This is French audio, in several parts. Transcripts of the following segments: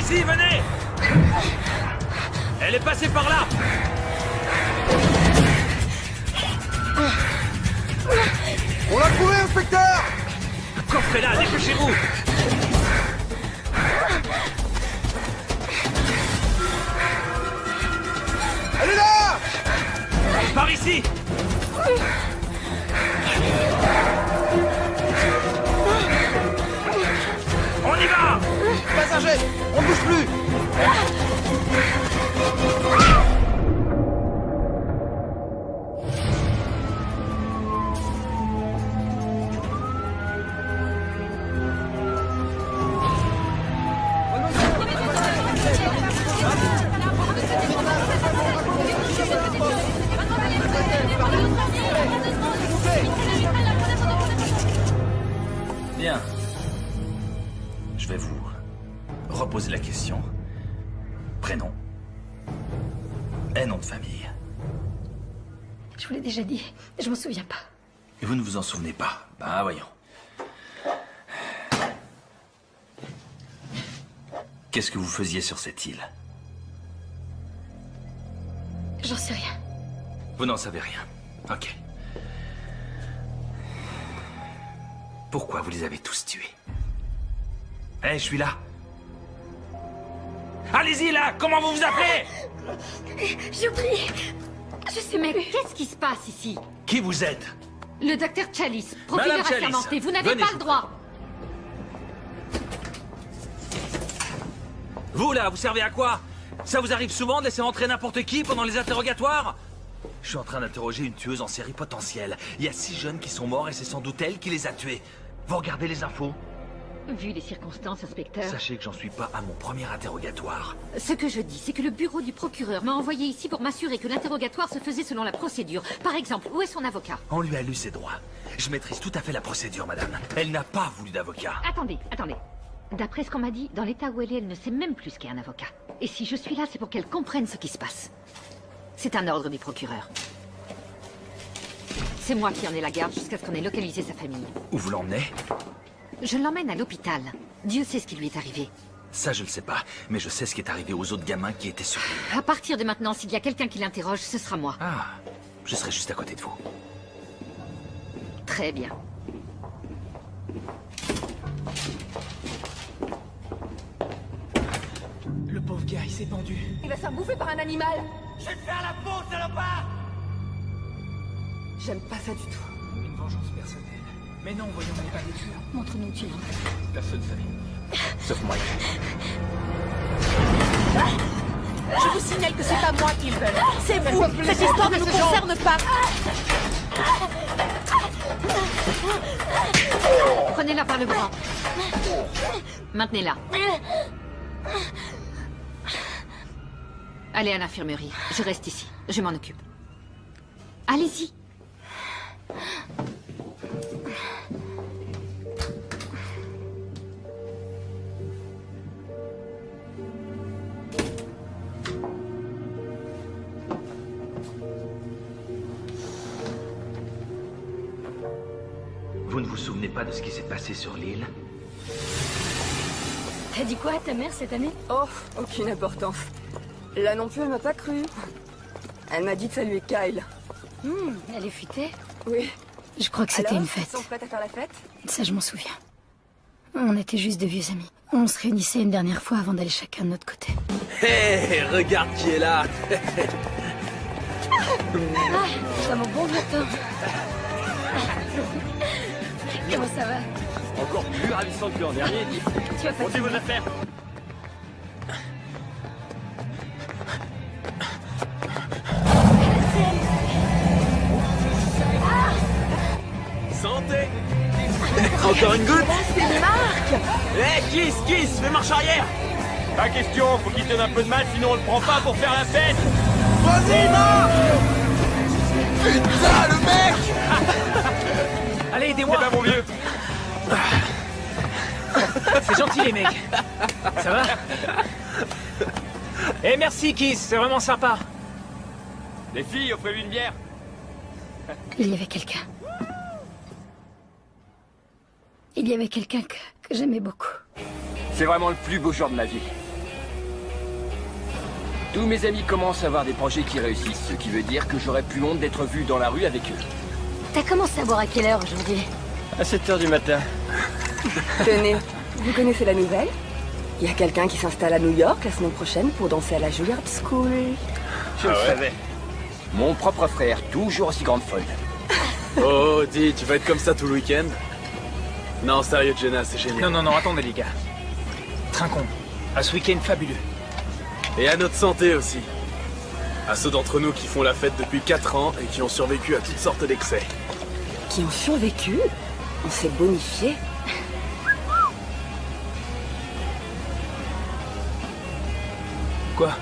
ici, venez! Elle est passée par là! On l'a trouvé, inspecteur! Coffrez-la, dépêchez-vous! Elle est là! Par ici! On y va! Passager, on bouge plus! Bien. Je vais vous reposer la question. Prénom. Et nom de famille. Je vous l'ai déjà dit, je m'en souviens pas. Et vous ne vous en souvenez pas? Ben, voyons. Qu'est-ce que vous faisiez sur cette île? J'en sais rien. Vous n'en savez rien. Ok. Pourquoi vous les avez tous tués? Eh, je suis là. Allez-y, là! Comment vous vous appelez? J'ai oublié. Je sais même. Qu'est-ce qui se passe ici? Qui vous êtes? Le docteur Chalice, procureur Madame Chalice, assermenté, vous n'avez venez, pas je le vous droit. Vous, là, vous servez à quoi? Ça vous arrive souvent de laisser entrer n'importe qui pendant les interrogatoires? Je suis en train d'interroger une tueuse en série potentielle. Il y a 6 jeunes qui sont morts et c'est sans doute elle qui les a tués. Vous regardez les infos? Vu les circonstances, inspecteur, Sachez que j'en suis pas à mon premier interrogatoire. ce que je dis, c'est que le bureau du procureur m'a envoyé ici pour m'assurer que l'interrogatoire se faisait selon la procédure. Par exemple, où est son avocat? On lui a lu ses droits. Je maîtrise tout à fait la procédure, madame. Elle n'a pas voulu d'avocat. Attendez. D'après ce qu'on m'a dit, dans l'état où elle ne sait même plus ce qu'est un avocat. Et si je suis là, c'est pour qu'elle comprenne ce qui se passe. C'est un ordre du procureur. C'est moi qui en ai la garde jusqu'à ce qu'on ait localisé sa famille. Où vous l'emmenez? Je l'emmène à l'hôpital. Dieu sait ce qui lui est arrivé. Ça, je le sais pas. Mais je sais ce qui est arrivé aux autres gamins qui étaient sur l'île. À partir de maintenant, s'il y a quelqu'un qui l'interroge, ce sera moi. Ah, je serai juste à côté de vous. Très bien. Le pauvre gars, il s'est pendu. Il va se faire bouffer par un animal. Je vais te faire la peau, salopard! J'aime pas ça du tout. Une vengeance personnelle. Mais non, voyons, on n'est pas des tueurs. Montre-nous où tu es. Personne ne savait. Sauf Mike. Je vous signale que c'est pas moi qu'ils veulent. C'est vous. Cette histoire ne nous concerne pas. Prenez-la par le bras. Maintenez-la. Allez à l'infirmerie. Je reste ici. Je m'en occupe. Allez-y. Vous ne vous souvenez pas de ce qui s'est passé sur l'île? T'as dit quoi à ta mère cette année? Oh, aucune importance. Là non plus, elle m'a pas cru. Elle m'a dit de saluer Kyle. Elle est fuitée? Oui. Je crois que c'était Alors, une fête. ils sont prêts à faire la fête? Ça, je m'en souviens. On était juste de vieux amis. On se réunissait une dernière fois avant d'aller chacun de notre côté. Hé, regarde qui est là! Ça mon bon vieux temps. Comment ça va? Encore plus ravissant que l'an dernier, dit. Tu vas pas Montez vos affaires! Santé! Encore une goutte? C'est Marc! Kiss, fais marche arrière! Pas question, faut qu'il donne un peu de mal, sinon on le prend pas pour faire la fête. Vas-y, Marc! Putain, le mec! Allez, C'est aidez-moi. pas mon vieux. C'est gentil, les mecs. Ça va? Eh, merci, Kiss. C'est vraiment sympa. Les filles, offrez-lui une bière. Il y avait quelqu'un. Il y avait quelqu'un que j'aimais beaucoup. C'est vraiment le plus beau jour de ma vie. Tous mes amis commencent à avoir des projets qui réussissent, ce qui veut dire que j'aurais plus honte d'être vu dans la rue avec eux. T'as commencé à boire à quelle heure aujourd'hui? À 7h du matin. Tenez, vous connaissez la nouvelle? Il y a quelqu'un qui s'installe à New York la semaine prochaine pour danser à la Juilliard School. Je le savais. Mon propre frère, toujours aussi grande folle. Oh, dis, tu vas être comme ça tout le week-end? Non, sérieux, Jenna, c'est génial. Non, attendez les gars. Trinquons. À ce week-end fabuleux. Et à notre santé aussi. À ceux d'entre nous qui font la fête depuis 4 ans et qui ont survécu à toutes sortes d'excès. Qui ont survécu? On s'est bonifié. Quoi?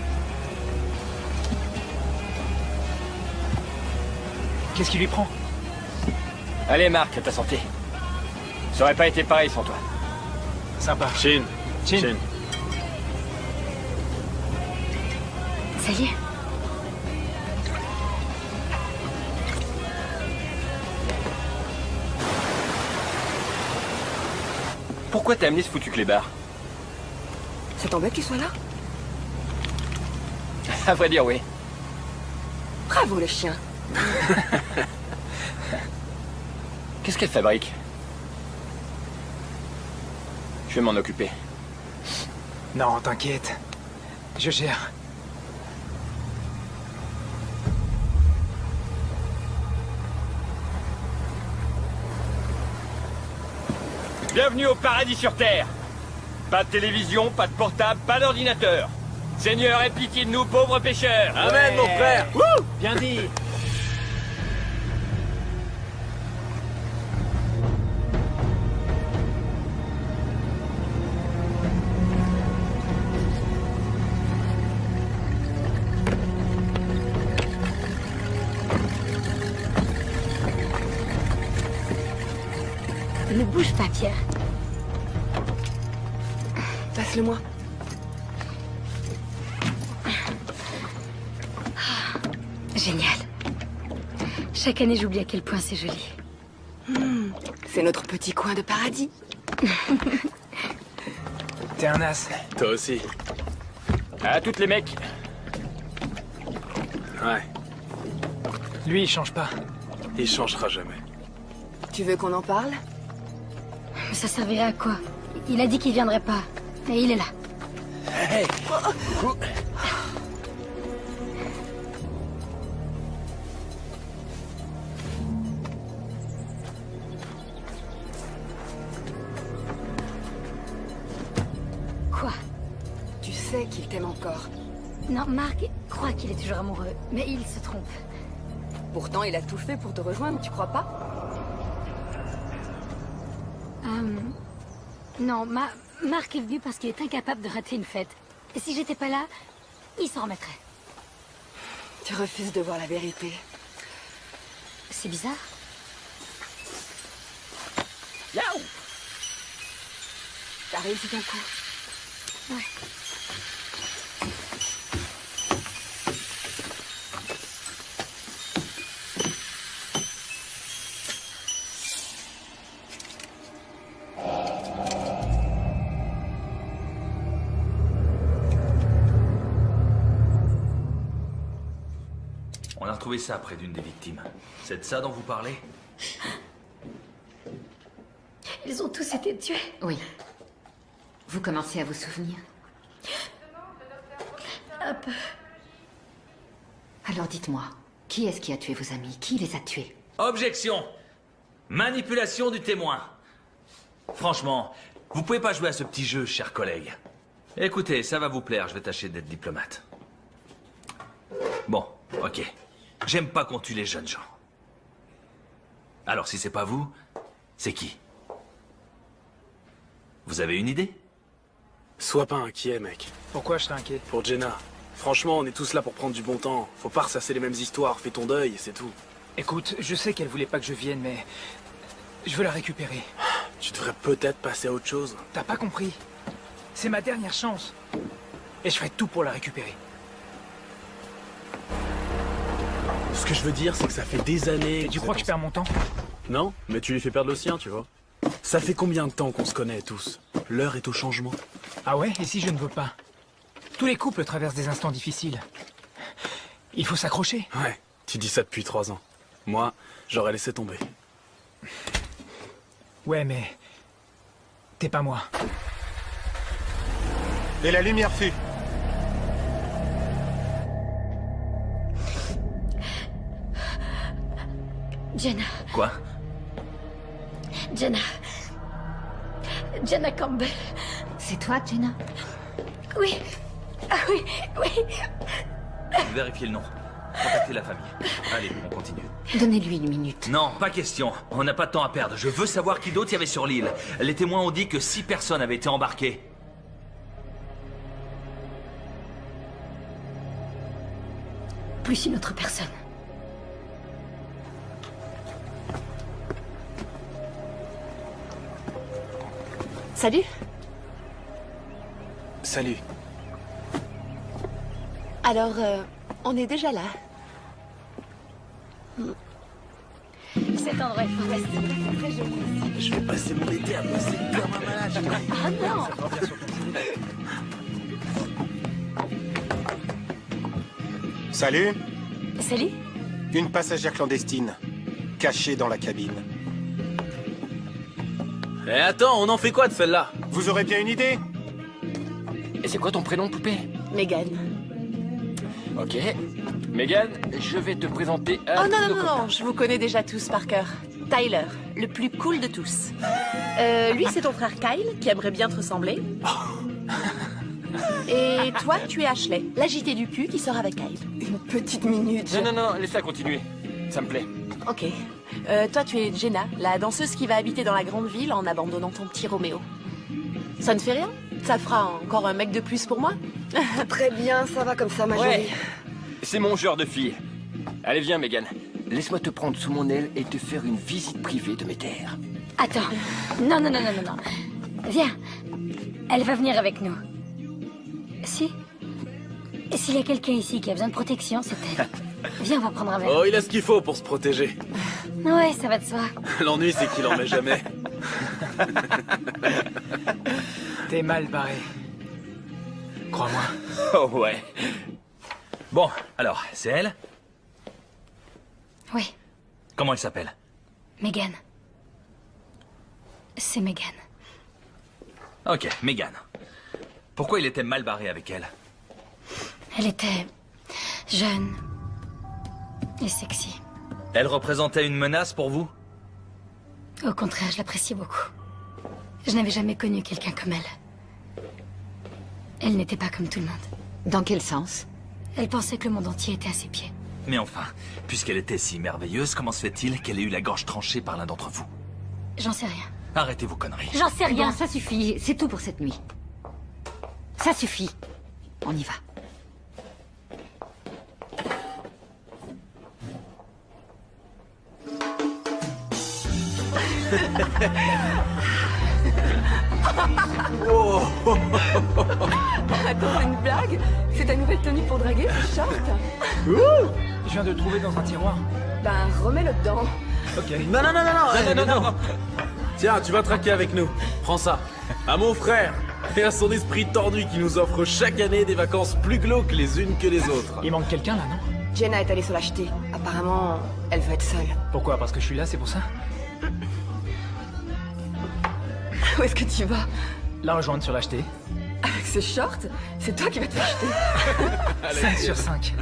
Qu'est-ce qui lui prend? Allez, Marc, à ta santé. Ça aurait pas été pareil sans toi. Sympa. Chin. Chin. Salut. Pourquoi t'as amené ce foutu clébard? Ça t'embête qu'il soit là? À vrai dire, oui. Bravo le chien. Qu'est-ce qu'elle fabrique? Je vais m'en occuper. Non, t'inquiète. Je gère. Bienvenue au paradis sur Terre. Pas de télévision, pas de portable, pas d'ordinateur. Seigneur, aie pitié de nous, pauvres pêcheurs. Amen, mon frère. Wouh! Bien dit. Ne bouge pas, Pierre. Passe-le-moi. Génial. Chaque année, j'oublie à quel point c'est joli. C'est notre petit coin de paradis. T'es un as. Toi aussi. À toutes les mecs. Ouais, Lui, il change pas. il changera jamais. Tu veux qu'on en parle? Mais ça servirait à quoi? Il a dit qu'il viendrait pas. Et il est là. Hey. Quoi? Tu sais qu'il t'aime encore. Non, Marc croit qu'il est toujours amoureux, mais il se trompe. Pourtant, il a tout fait pour te rejoindre, tu crois pas? Non, Marc est venu parce qu'il est incapable de rater une fête. Et si j'étais pas là, il s'en remettrait. Tu refuses de voir la vérité. C'est bizarre. Yaou! T'as réussi ton coup. Ouais. On a retrouvé ça près d'une des victimes. C'est de ça dont vous parlez? Ils ont tous été tués. Oui. Vous commencez à vous souvenir? Un peu. Alors dites-moi, qui est-ce qui a tué vos amis? Qui les a tués? Objection! Manipulation du témoin. Franchement, vous pouvez pas jouer à ce petit jeu, chers collègues. Écoutez, ça va vous plaire, je vais tâcher d'être diplomate. Bon, ok. J'aime pas qu'on tue les jeunes gens. Alors si c'est pas vous, c'est qui? Vous avez une idée? Sois pas inquiet, mec. Pourquoi je serais inquiet? Pour Jenna. Franchement, on est tous là pour prendre du bon temps. Faut pas ressasser les mêmes histoires. Fais ton deuil et c'est tout. Écoute, je sais qu'elle voulait pas que je vienne, mais... je veux la récupérer. Tu devrais peut-être passer à autre chose. T'as pas compris? C'est ma dernière chance. Et je ferai tout pour la récupérer. Ce que je veux dire, c'est que ça fait des années... Et tu crois que je perds mon temps? Non, mais tu lui fais perdre le sien, tu vois. Ça fait combien de temps qu'on se connaît tous? L'heure est au changement. Ah ouais? Et si je ne veux pas? Tous les couples traversent des instants difficiles. Il faut s'accrocher. Ouais, tu dis ça depuis 3 ans. Moi, j'aurais laissé tomber. Ouais, mais... T'es pas moi. Et la lumière fut. Jenna. Quoi? Jenna. Jenna Campbell. C'est toi, Jenna? Oui. Ah oui, oui. Vérifiez le nom. Contactez la famille. Allez, on continue. Donnez-lui une minute. Non, pas question. On n'a pas de temps à perdre. Je veux savoir qui d'autre il y avait sur l'île. Les témoins ont dit que 6 personnes avaient été embarquées. Plus une autre personne. Salut. Salut. Alors, on est déjà là. Cet endroit est fantastique. Très joli. Je vais passer mon été à bosser comme un malade. Ah non. Salut. Salut. Une passagère clandestine, cachée dans la cabine. Eh attends, on en fait quoi de celle-là? Vous aurez bien une idée? Et c'est quoi ton prénom, poupée? Megan. Ok. Megan, je vais te présenter à... Oh non, nos non, non, copains. non, je vous connais déjà tous par cœur. Tyler, le plus cool de tous. Lui, c'est ton frère Kyle, qui aimerait bien te ressembler. Et toi, tu es Ashley, l'agité du cul qui sort avec Kyle. Une petite minute. Non, non, non, laisse-la continuer. Ça me plaît. Ok. Toi, tu es Jenna, la danseuse qui va habiter dans la grande ville en abandonnant ton petit Roméo. Ça ne fait rien? Ça fera encore un mec de plus pour moi? Très bien, ça va comme ça, ma Ouais. jolie. C'est mon genre de fille. Allez, viens, Megan. Laisse-moi te prendre sous mon aile et te faire une visite privée de mes terres. Attends. Non, non, non, non, non, non. Viens. Elle va venir avec nous. Si. S'il y a quelqu'un ici qui a besoin de protection, c'est elle. Viens, on va prendre un verre. Oh, il a ce qu'il faut pour se protéger. Ouais, ça va de soi. L'ennui, c'est qu'il en met jamais. T'es mal barré. Crois-moi. Oh ouais. Bon, alors, c'est elle? Oui, Comment elle s'appelle? Megan. C'est Megan. Ok, Megan. Pourquoi il était mal barré avec elle? Elle était jeune et sexy. Elle représentait une menace pour vous? Au contraire, je l'appréciais beaucoup. Je n'avais jamais connu quelqu'un comme elle. Elle n'était pas comme tout le monde. Dans quel sens? Elle pensait que le monde entier était à ses pieds. Mais enfin, puisqu'elle était si merveilleuse, comment se fait-il qu'elle ait eu la gorge tranchée par l'un d'entre vous? J'en sais rien. Arrêtez vos conneries. J'en sais rien. Bon, ça suffit. C'est tout pour cette nuit. Ça suffit. On y va. Attends, c'est une blague? C'est ta nouvelle tenue pour draguer, ce short? Je viens de le trouver dans un tiroir. Ben, remets-le dedans. Ok. Non, non, non, non, non, non, non, non. Tiens, tu vas traquer avec nous. Prends ça. À mon frère. Et à son esprit tordu qui nous offre chaque année des vacances plus glauques les unes que les autres. Il manque quelqu'un là, non? Jenna est allée se l'acheter. Apparemment, elle veut être seule. Pourquoi? Parce que je suis là, c'est pour ça? Où est-ce que tu vas? La rejoindre sur l'acheter. Avec ce short? C'est toi qui vas te l'acheter. 5 sur 5.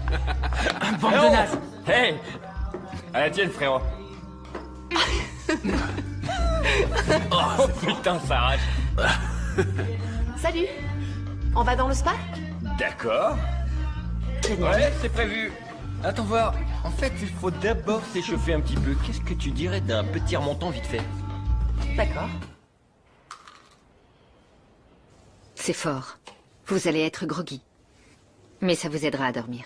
Bande Eh de oh nazes. Hey À la tienne, frérot. Oh putain, ça arrache. Salut. On va dans le spa? D'accord. Génial. Ouais, c'est prévu. Attends voir. En fait, il faut d'abord s'échauffer un petit peu. Qu'est-ce que tu dirais d'un petit remontant vite fait? D'accord. C'est fort. Vous allez être groggy. Mais ça vous aidera à dormir.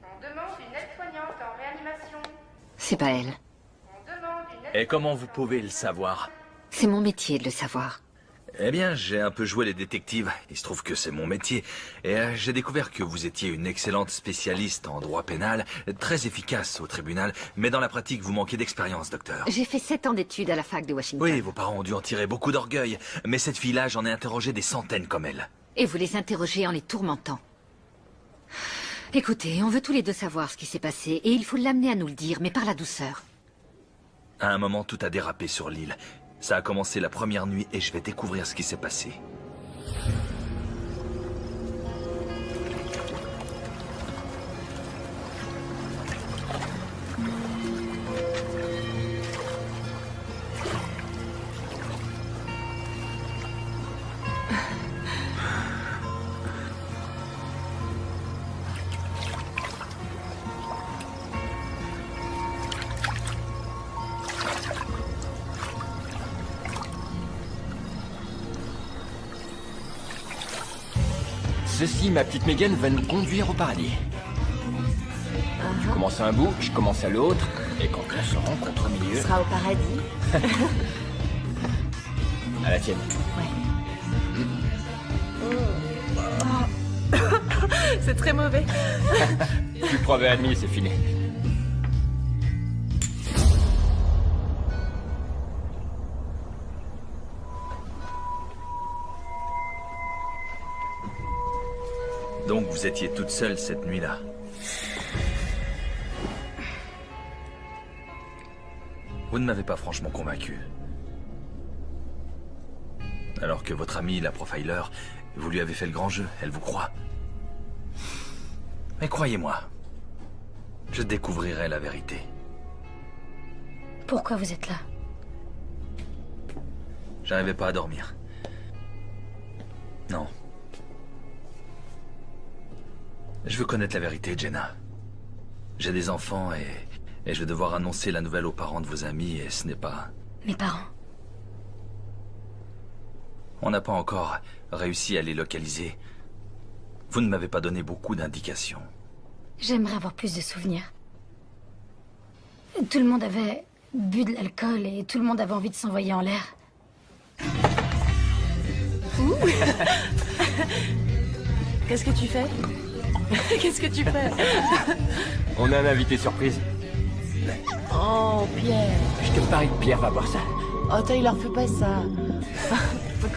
On demande une aide-soignante en réanimation. C'est pas elle. On demande une aide... Et comment vous pouvez le savoir? C'est mon métier de le savoir. Eh bien, j'ai un peu joué les détectives. Il se trouve que c'est mon métier. Et j'ai découvert que vous étiez une excellente spécialiste en droit pénal, très efficace au tribunal, mais dans la pratique, vous manquez d'expérience, docteur. J'ai fait 7 ans d'études à la fac de Washington. Oui, vos parents ont dû en tirer beaucoup d'orgueil. Mais cette fille-là, j'en ai interrogé des centaines comme elle. Et vous les interrogez en les tourmentant. Écoutez, on veut tous les deux savoir ce qui s'est passé, et il faut l'amener à nous le dire, mais par la douceur. À un moment, tout a dérapé sur l'île. Ça a commencé la première nuit et je vais découvrir ce qui s'est passé. Ceci, ma petite Megan, va nous conduire au paradis. Tu commences à un bout, je commence à l'autre, et quand on se rencontre au milieu... Ce sera au paradis. À la tienne. C'est très mauvais. Plus preuve admis, c'est fini. Donc vous étiez toute seule cette nuit-là. Vous ne m'avez pas franchement convaincu. Alors que votre amie, la profiler, vous lui avez fait le grand jeu, elle vous croit. Mais croyez-moi, je découvrirai la vérité. Pourquoi vous êtes là? J'arrivais pas à dormir. Non. Je veux connaître la vérité, Jenna. J'ai des enfants et je vais devoir annoncer la nouvelle aux parents de vos amis et ce n'est pas... Mes parents? On n'a pas encore réussi à les localiser. Vous ne m'avez pas donné beaucoup d'indications. J'aimerais avoir plus de souvenirs. Tout le monde avait bu de l'alcool et tout le monde avait envie de s'envoyer en l'air. Ouh. Qu'est-ce que tu fais? Qu'est-ce que tu fais? On a un invité surprise. Oh, Pierre. Je te parie que Pierre va boire ça. Oh, Tyler, fais pas ça.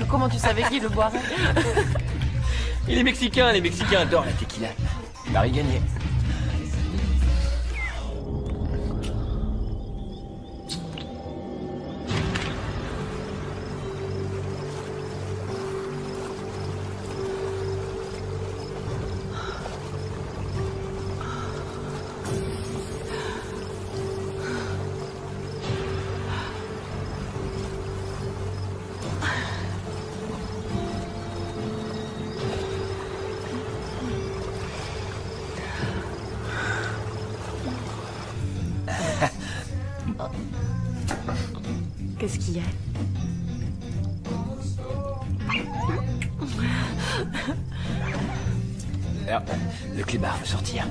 Comment tu savais qu'il le boirait? Il est mexicain, les Mexicains adorent la tequila. Marie gagné. Qu'est-ce qu'il y a? Alors, le clébard veut sortir.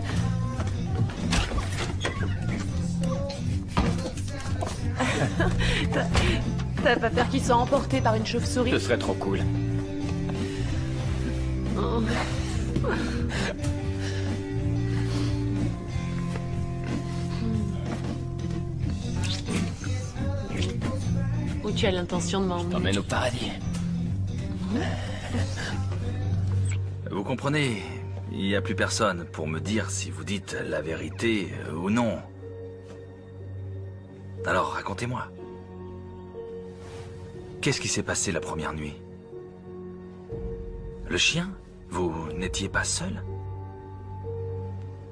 T'as pas peur qu'il soit emporté par une chauve-souris? Ce serait trop cool. Oh. Où tu as l'intention de m'emmener? T'emmène au paradis. Vous comprenez, il n'y a plus personne pour me dire si vous dites la vérité ou non. Alors racontez-moi. Qu'est-ce qui s'est passé la première nuit? Le chien? Vous n'étiez pas seul?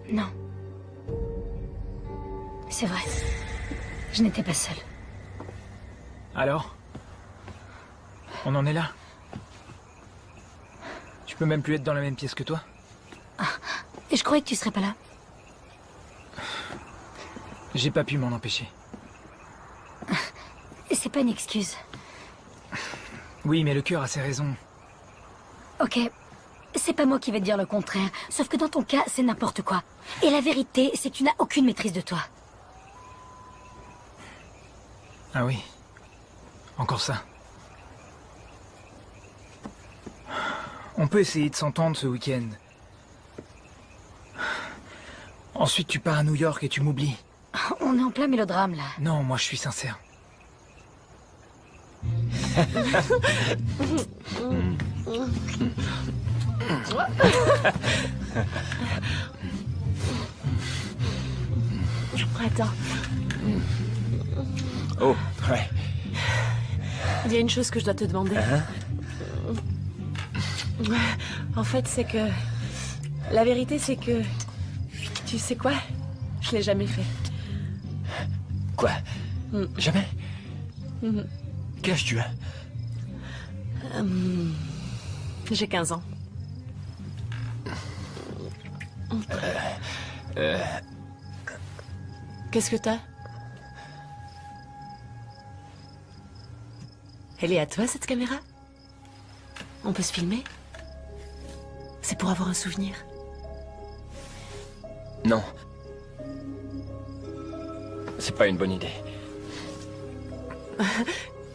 Non. C'est vrai. Je n'étais pas seule. Alors? On en est là? Tu peux même plus être dans la même pièce que toi? Ah, et je croyais que tu serais pas là. J'ai pas pu m'en empêcher. C'est pas une excuse. Oui, mais le cœur a ses raisons. Ok, c'est pas moi qui vais te dire le contraire. Sauf que dans ton cas, c'est n'importe quoi. Et la vérité, c'est que tu n'as aucune maîtrise de toi. Ah oui. Encore ça. On peut essayer de s'entendre ce week-end. Ensuite, tu pars à New York et tu m'oublies. On est en plein mélodrame, là. Non, moi, je suis sincère. Attends. Oh, ouais. Il y a une chose que je dois te demander. En fait, c'est que... La vérité, c'est que... Tu sais quoi? Je l'ai jamais fait. Quoi? Jamais? Quel âge tu as? J'ai 15 ans. Qu'est-ce que t'as? Elle est à toi, cette caméra? On peut se filmer? C'est pour avoir un souvenir. Non. C'est pas une bonne idée.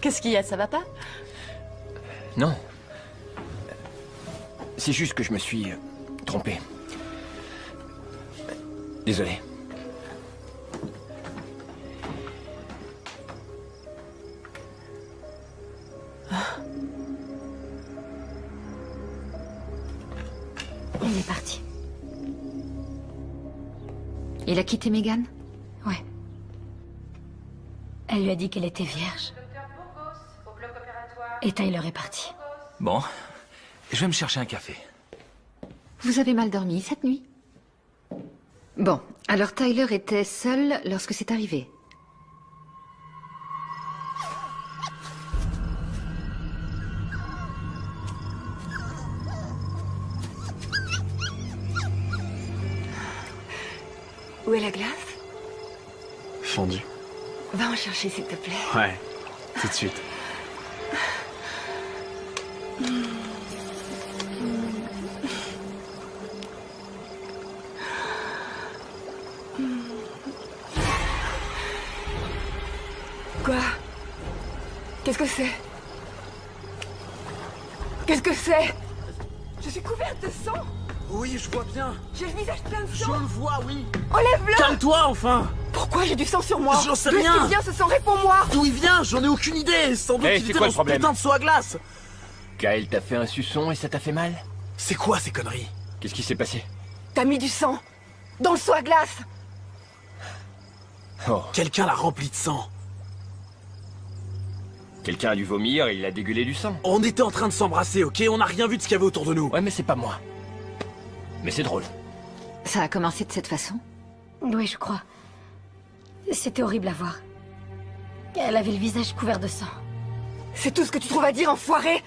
Qu'est-ce qu'il y a? Ça va pas? Non. C'est juste que je me suis trompé. Désolé. Il est parti. Il a quitté Megan? Ouais. Elle lui a dit qu'elle était vierge. Et Tyler est parti. Bon, je vais me chercher un café. Vous avez mal dormi cette nuit? Bon, alors Tyler était seul lorsque c'est arrivé. Où est la glace? Fondue. Va en chercher, s'il te plaît. Ouais, tout de suite. Quoi? Qu'est-ce que c'est? Qu'est-ce que c'est? Je suis couverte de sang. Oui, je vois bien. J'ai le visage plein de Je sang. le vois, oui. Enlève-le. Calme-toi, enfin. Pourquoi j'ai du sang sur moi? J'en sais D'où est-ce rien. qu'il vient ce sang? Réponds-moi. D'où il vient? J'en ai aucune idée. Sans doute Hey, qu'il c'est était quoi dans le ce problème? putain de seau à glace. Kyle t'a fait un suçon et ça t'a fait mal? C'est quoi ces conneries? Qu'est-ce qui s'est passé? T'as mis du sang dans le seau à glace. Oh, Quelqu'un l'a rempli de sang. quelqu'un a dû vomir et il a dégulé du sang. On était en train de s'embrasser, ok? On n'a rien vu de ce qu'il y avait autour de nous. Ouais, mais c'est pas moi. Mais c'est drôle. Ça a commencé de cette façon? Oui, je crois. C'était horrible à voir. Elle avait le visage couvert de sang. C'est tout ce que tu trouves à dire, enfoiré?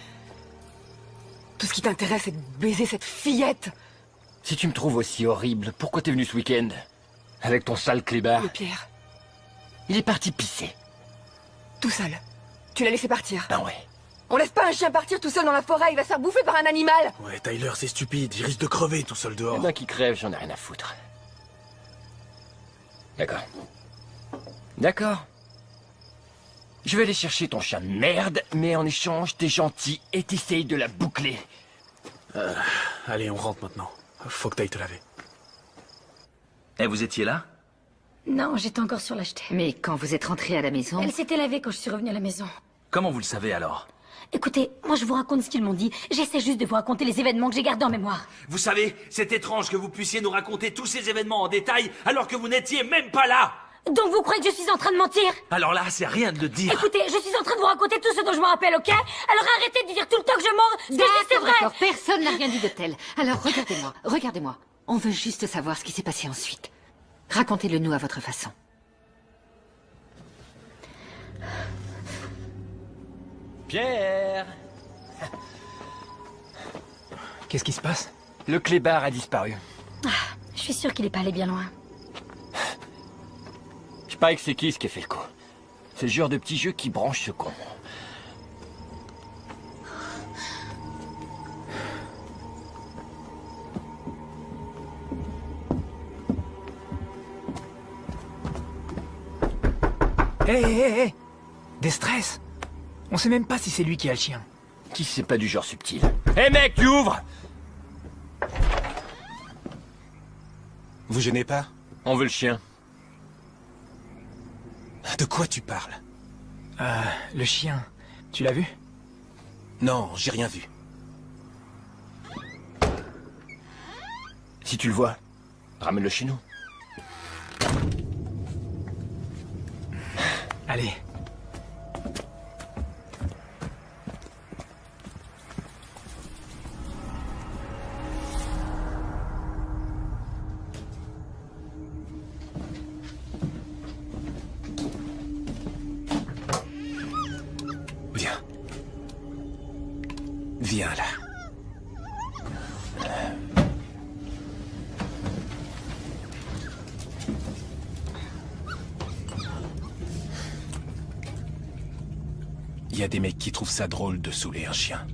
Tout ce qui t'intéresse, c'est de baiser cette fillette. Si tu me trouves aussi horrible, pourquoi t'es venu ce week-end? Avec ton sale clébard. Le Pierre, Il est parti pisser. tout seul. Tu l'as laissé partir. Ben ouais. On laisse pas un chien partir tout seul dans la forêt, il va se faire bouffer par un animal. Ouais, Tyler, c'est stupide. Il risque de crever tout seul Eh dehors. ben qui crève, j'en ai rien à foutre. D'accord. D'accord. Je vais aller chercher ton chien de merde, mais en échange, t'es gentil et t'essayes de la boucler. Allez, on rentre maintenant. Faut que t'ailles te laver. Et vous étiez là? Non, j'étais encore sur l'acheter. Mais quand vous êtes rentré à la maison... Elle s'était lavée quand je suis revenue à la maison. Comment vous le savez alors? Écoutez, moi je vous raconte ce qu'ils m'ont dit. J'essaie juste de vous raconter les événements que j'ai gardés en mémoire. Vous savez, c'est étrange que vous puissiez nous raconter tous ces événements en détail alors que vous n'étiez même pas là. Donc vous croyez que je suis en train de mentir? Alors là, c'est rien de le dire. Écoutez, je suis en train de vous raconter tout ce dont je me rappelle, ok? Alors arrêtez de dire tout le temps que je mens. Ce que je dis, c'est vrai. D'accord, personne n'a rien dit de tel. Alors regardez-moi, regardez-moi. On veut juste savoir ce qui s'est passé ensuite. Racontez-le nous à votre façon. Pierre! Qu'est-ce qui se passe? Le clébard a disparu. Je suis sûre qu'il est pas allé bien loin. Je parie que c'est qui qui a fait le coup. C'est le genre de petit jeu qui branche ce con. Hé, hé, hé! Des stress! On sait même pas si c'est lui qui a le chien. Qui c'est pas du genre subtil. Hé mec, tu ouvres! Vous gênez pas? On veut le chien. De quoi tu parles? Le chien. Tu l'as vu? Non, j'ai rien vu. Si tu le vois, ramène-le chez nous. Allez. Viens. Viens là. Il y a des mecs qui trouvent ça drôle de saouler un chien.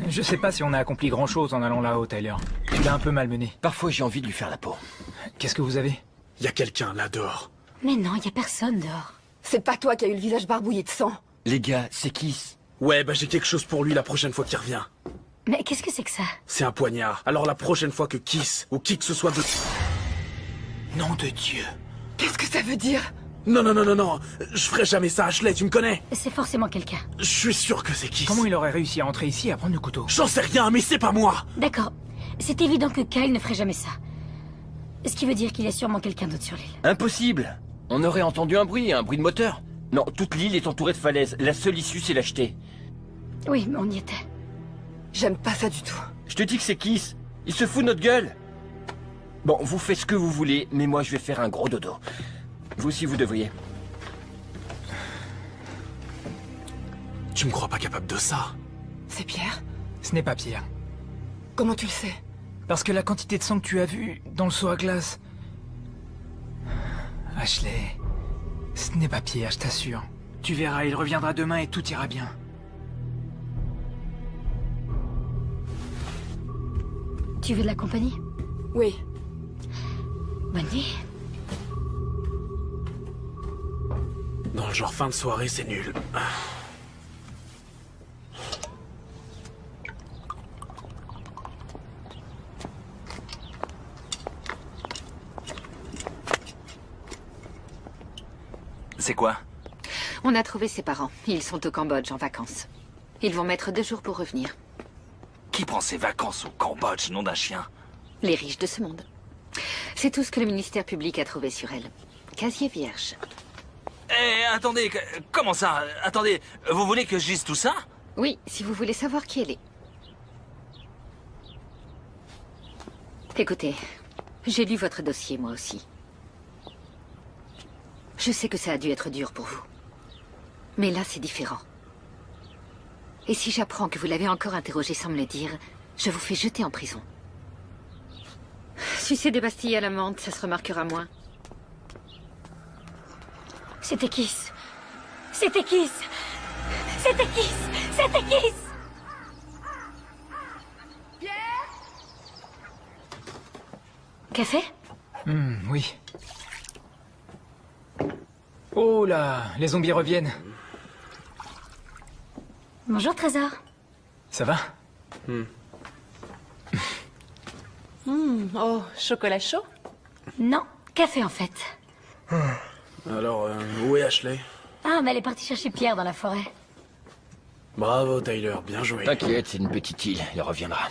Je sais pas si on a accompli grand-chose en allant là-haut, Tyler. Tu l'as un peu malmené. Parfois, j'ai envie de lui faire la peau. Qu'est-ce que vous avez? Y a quelqu'un là dehors. Mais non, y a personne dehors. C'est pas toi qui as eu le visage barbouillé de sang. Les gars, c'est Kiss. Ouais, bah j'ai quelque chose pour lui la prochaine fois qu'il revient. Mais qu'est-ce que c'est que ça? C'est un poignard. Alors la prochaine fois que Kiss, ou qui que ce soit de... Nom de Dieu. Qu'est-ce que ça veut dire? Non, non, non, non, non. Je ferai jamais ça, Ashley, tu me connais. C'est forcément quelqu'un. Je suis sûr que c'est Kiss. Comment il aurait réussi à entrer ici et à prendre le couteau? J'en sais rien, mais c'est pas moi. D'accord. C'est évident que Kyle ne ferait jamais ça. Ce qui veut dire qu'il y a sûrement quelqu'un d'autre sur l'île. Impossible. On aurait entendu un bruit de moteur. Non, toute l'île est entourée de falaises. La seule issue, c'est la jetée. Oui, mais on y était. J'aime pas ça du tout. Je te dis que c'est Kiss. Il se fout de notre gueule. Bon, vous faites ce que vous voulez, mais moi, je vais faire un gros dodo. Vous aussi, vous devriez. Tu me crois pas capable de ça? C'est Pierre? Ce n'est pas Pierre. Comment tu le sais? Parce que la quantité de sang que tu as vu dans le seau à glace... Ashley, ce n'est pas Pierre, je t'assure. Tu verras, il reviendra demain et tout ira bien. Tu veux de la compagnie? Oui. Bonne nuit. Dans le genre fin de soirée, c'est nul. C'est quoi? On a trouvé ses parents. Ils sont au Cambodge en vacances. Ils vont mettre 2 jours pour revenir. Qui prend ses vacances au Cambodge, nom d'un chien? Les riches de ce monde. C'est tout ce que le ministère public a trouvé sur elle. Casier vierge. Eh, attendez, comment ça? Attendez, vous voulez que je dise tout ça? Oui, si vous voulez savoir qui elle est. Écoutez, j'ai lu votre dossier, moi aussi. Je sais que ça a dû être dur pour vous. Mais là, c'est différent. Et si j'apprends que vous l'avez encore interrogé sans me le dire, je vous fais jeter en prison. Sucer des pastilles à la menthe, ça se remarquera moins. C'était Kiss. C'était Kiss. C'était Kiss. C'était Kiss. Café? Oui. Oh là, les zombies reviennent. Bonjour, Trésor. Ça va? Oh, chocolat chaud? Non, café en fait. Alors, où est Ashley? Ah, mais elle est partie chercher Pierre dans la forêt. Bravo, Tyler, bien joué. T'inquiète, c'est une petite île, il reviendra.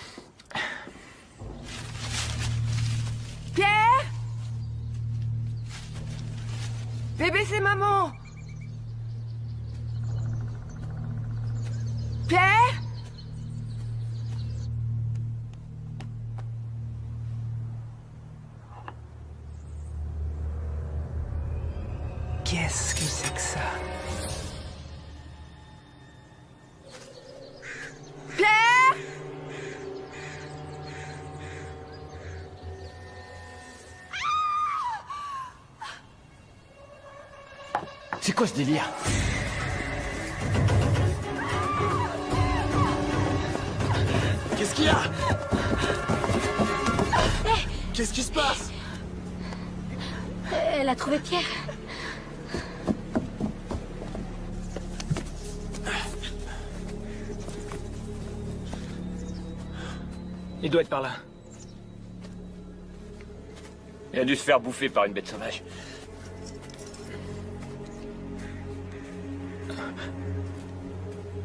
Pierre? Bébé, c'est maman. Pierre? Qu'est-ce que c'est que ça? Pierre? C'est quoi ce délire? Qu'est-ce qu'il y a? Qu'est-ce qui se passe? Elle a trouvé Pierre. Il doit être par là. Il a dû se faire bouffer par une bête sauvage.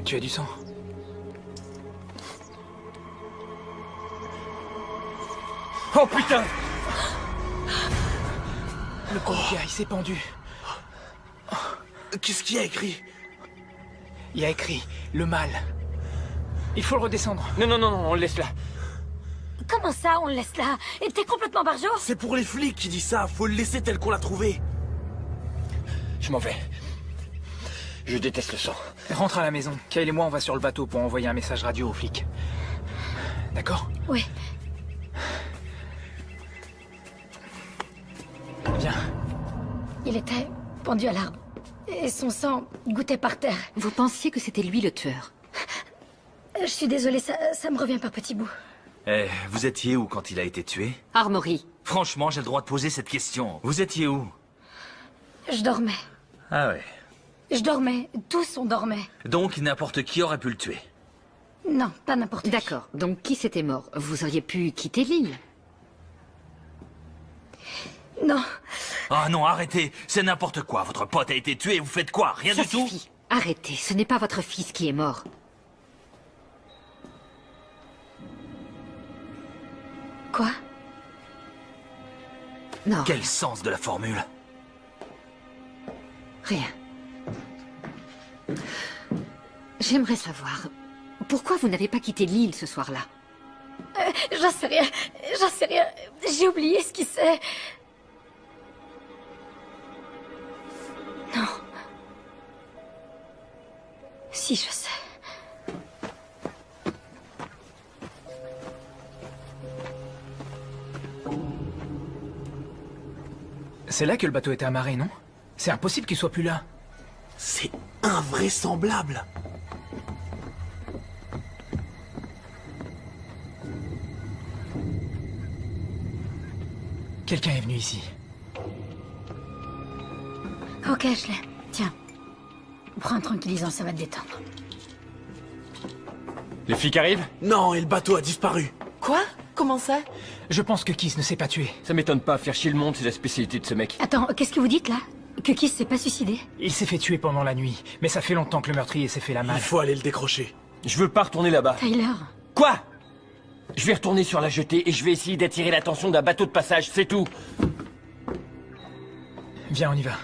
Tu as du sang? Oh putain! Le pauvre gars, il s'est pendu. Qu'est-ce qu'il y a écrit? Il y a écrit « le mal ». Il faut le redescendre. Non, non, non, non, on le laisse là. Comment ça, on le laisse là? Et t'es complètement barjot? C'est pour les flics qui dit ça, faut le laisser tel qu'on l'a trouvé. Je m'en vais. Je déteste le sang. Rentre à la maison. Kyle et moi, on va sur le bateau pour envoyer un message radio aux flics. D'accord? Oui. Viens. Il était pendu à l'arbre. Et son sang gouttait par terre. Vous pensiez que c'était lui le tueur? Je suis désolée, ça me revient par petits bouts. Eh, vous étiez où quand il a été tué? Armory. Franchement, j'ai le droit de poser cette question. Vous étiez où? Je dormais. Ah ouais. Je dormais. Tous on dormait. Donc n'importe qui aurait pu le tuer. Non, pas n'importe qui. D'accord. Donc qui c'était mort? Vous auriez pu quitter l'île? Non. Ah non, arrêtez. C'est n'importe quoi. Votre pote a été tué et vous faites quoi? Rien Ça du tout? suffit. Arrêtez, ce n'est pas votre fils qui est mort. Quoi? Non. Quel sens de la formule? Rien. J'aimerais savoir, pourquoi vous n'avez pas quitté l'île ce soir-là? J'en sais rien. J'en sais rien. J'ai oublié ce qui c'est. Non. Si, je sais. C'est là que le bateau était amarré, non? C'est impossible qu'il soit plus là. C'est invraisemblable. Quelqu'un est venu ici. Ok, Ashley. Tiens. Prends un tranquillisant, ça va te détendre. Les flics arrivent? Non, et le bateau a disparu. Quoi? Comment ça? Je pense que Kiss ne s'est pas tué. Ça m'étonne pas, faire chier le monde, c'est la spécialité de ce mec. Attends, qu'est-ce que vous dites là? Que Kiss s'est pas suicidé? Il s'est fait tuer pendant la nuit, mais ça fait longtemps que le meurtrier s'est fait la malle. Il faut aller le décrocher. Je veux pas retourner là-bas. Tyler. Quoi? Je vais retourner sur la jetée et je vais essayer d'attirer l'attention d'un bateau de passage, c'est tout. Viens, on y va.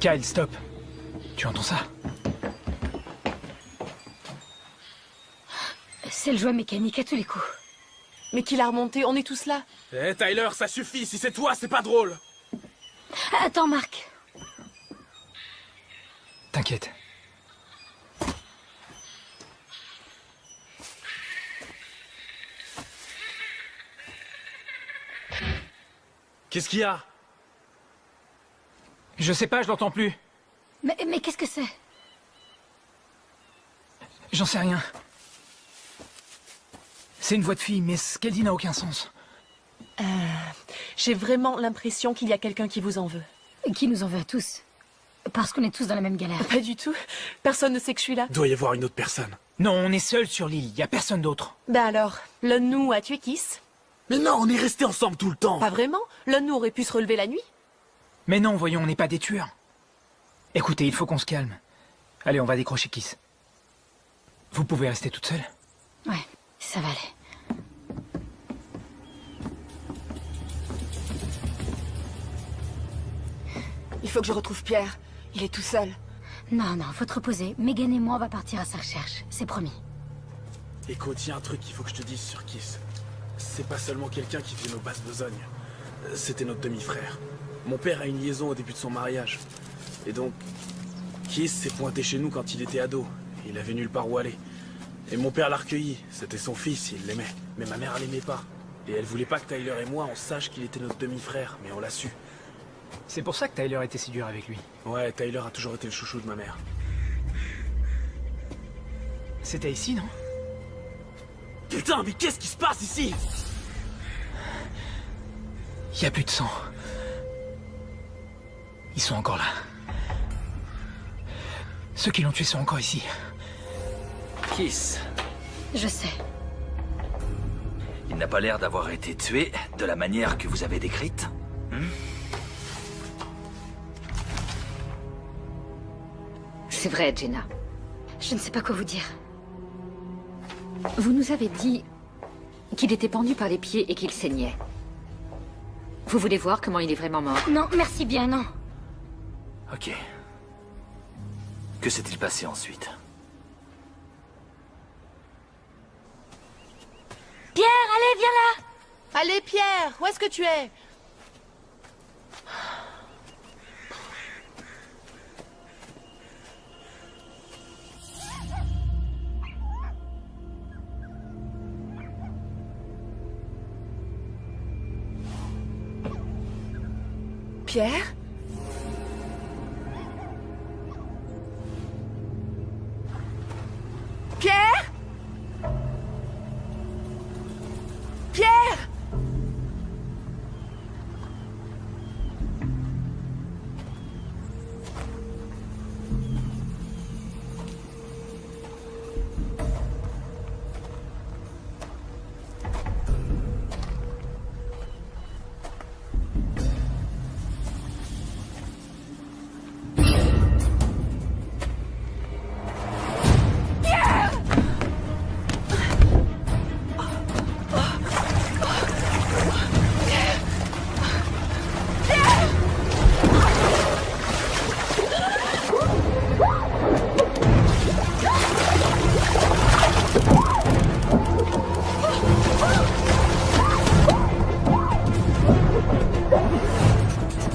Kyle, stop. Tu entends ça? C'est le jouet mécanique à tous les coups. Mais qui l'a remonté? On est tous là. Eh, Tyler, ça suffit. Si c'est toi, c'est pas drôle. Attends, Marc. T'inquiète. Qu'est-ce qu'il y a? Je sais pas, je l'entends plus. Mais qu'est-ce que c'est? J'en sais rien. C'est une voix de fille, mais ce qu'elle dit n'a aucun sens. J'ai vraiment l'impression qu'il y a quelqu'un qui vous en veut. Qui nous en veut à tous. Parce qu'on est tous dans la même galère. Pas du tout. Personne ne sait que je suis là. Doit y avoir une autre personne. Non, on est seuls sur l'île, y a personne d'autre. Ben alors, l'un de nous a tué Kiss? Mais non, on est restés ensemble tout le temps. Pas vraiment. L'un de nous aurait pu se relever la nuit. Mais non, voyons, on n'est pas des tueurs. Écoutez, il faut qu'on se calme. Allez, on va décrocher Kiss. Vous pouvez rester toute seule? Ouais, ça va aller. Il faut que je retrouve Pierre. Il est tout seul. Non, faut te reposer. Megan et moi, on va partir à sa recherche. C'est promis. Écoute, il y a un truc qu'il faut que je te dise sur Kiss. C'est pas seulement quelqu'un qui fait nos basses besognes. C'était notre demi-frère. Mon père a une liaison au début de son mariage. Et donc, Kiss s'est pointé chez nous quand il était ado. Il avait nulle part où aller. Et mon père l'a recueilli. C'était son fils, il l'aimait. Mais ma mère l'aimait pas. Et elle voulait pas que Tyler et moi, on sache qu'il était notre demi-frère, mais on l'a su. C'est pour ça que Tyler était si dur avec lui. Ouais, Tyler a toujours été le chouchou de ma mère. C'était ici, non? Putain, mais qu'est-ce qui se passe ici? Y a plus de sang. Ils sont encore là. Ceux qui l'ont tué sont encore ici. Kiss. Je sais. Il n'a pas l'air d'avoir été tué de la manière que vous avez décrite. C'est vrai, Jenna. Je ne sais pas quoi vous dire. Vous nous avez dit qu'il était pendu par les pieds et qu'il saignait. Vous voulez voir comment il est vraiment mort? Non, merci bien, non. Ok. Que s'est-il passé ensuite? Pierre, allez, viens là! Allez, Pierre, où est-ce que tu es? Pierre? Pierre? Pierre?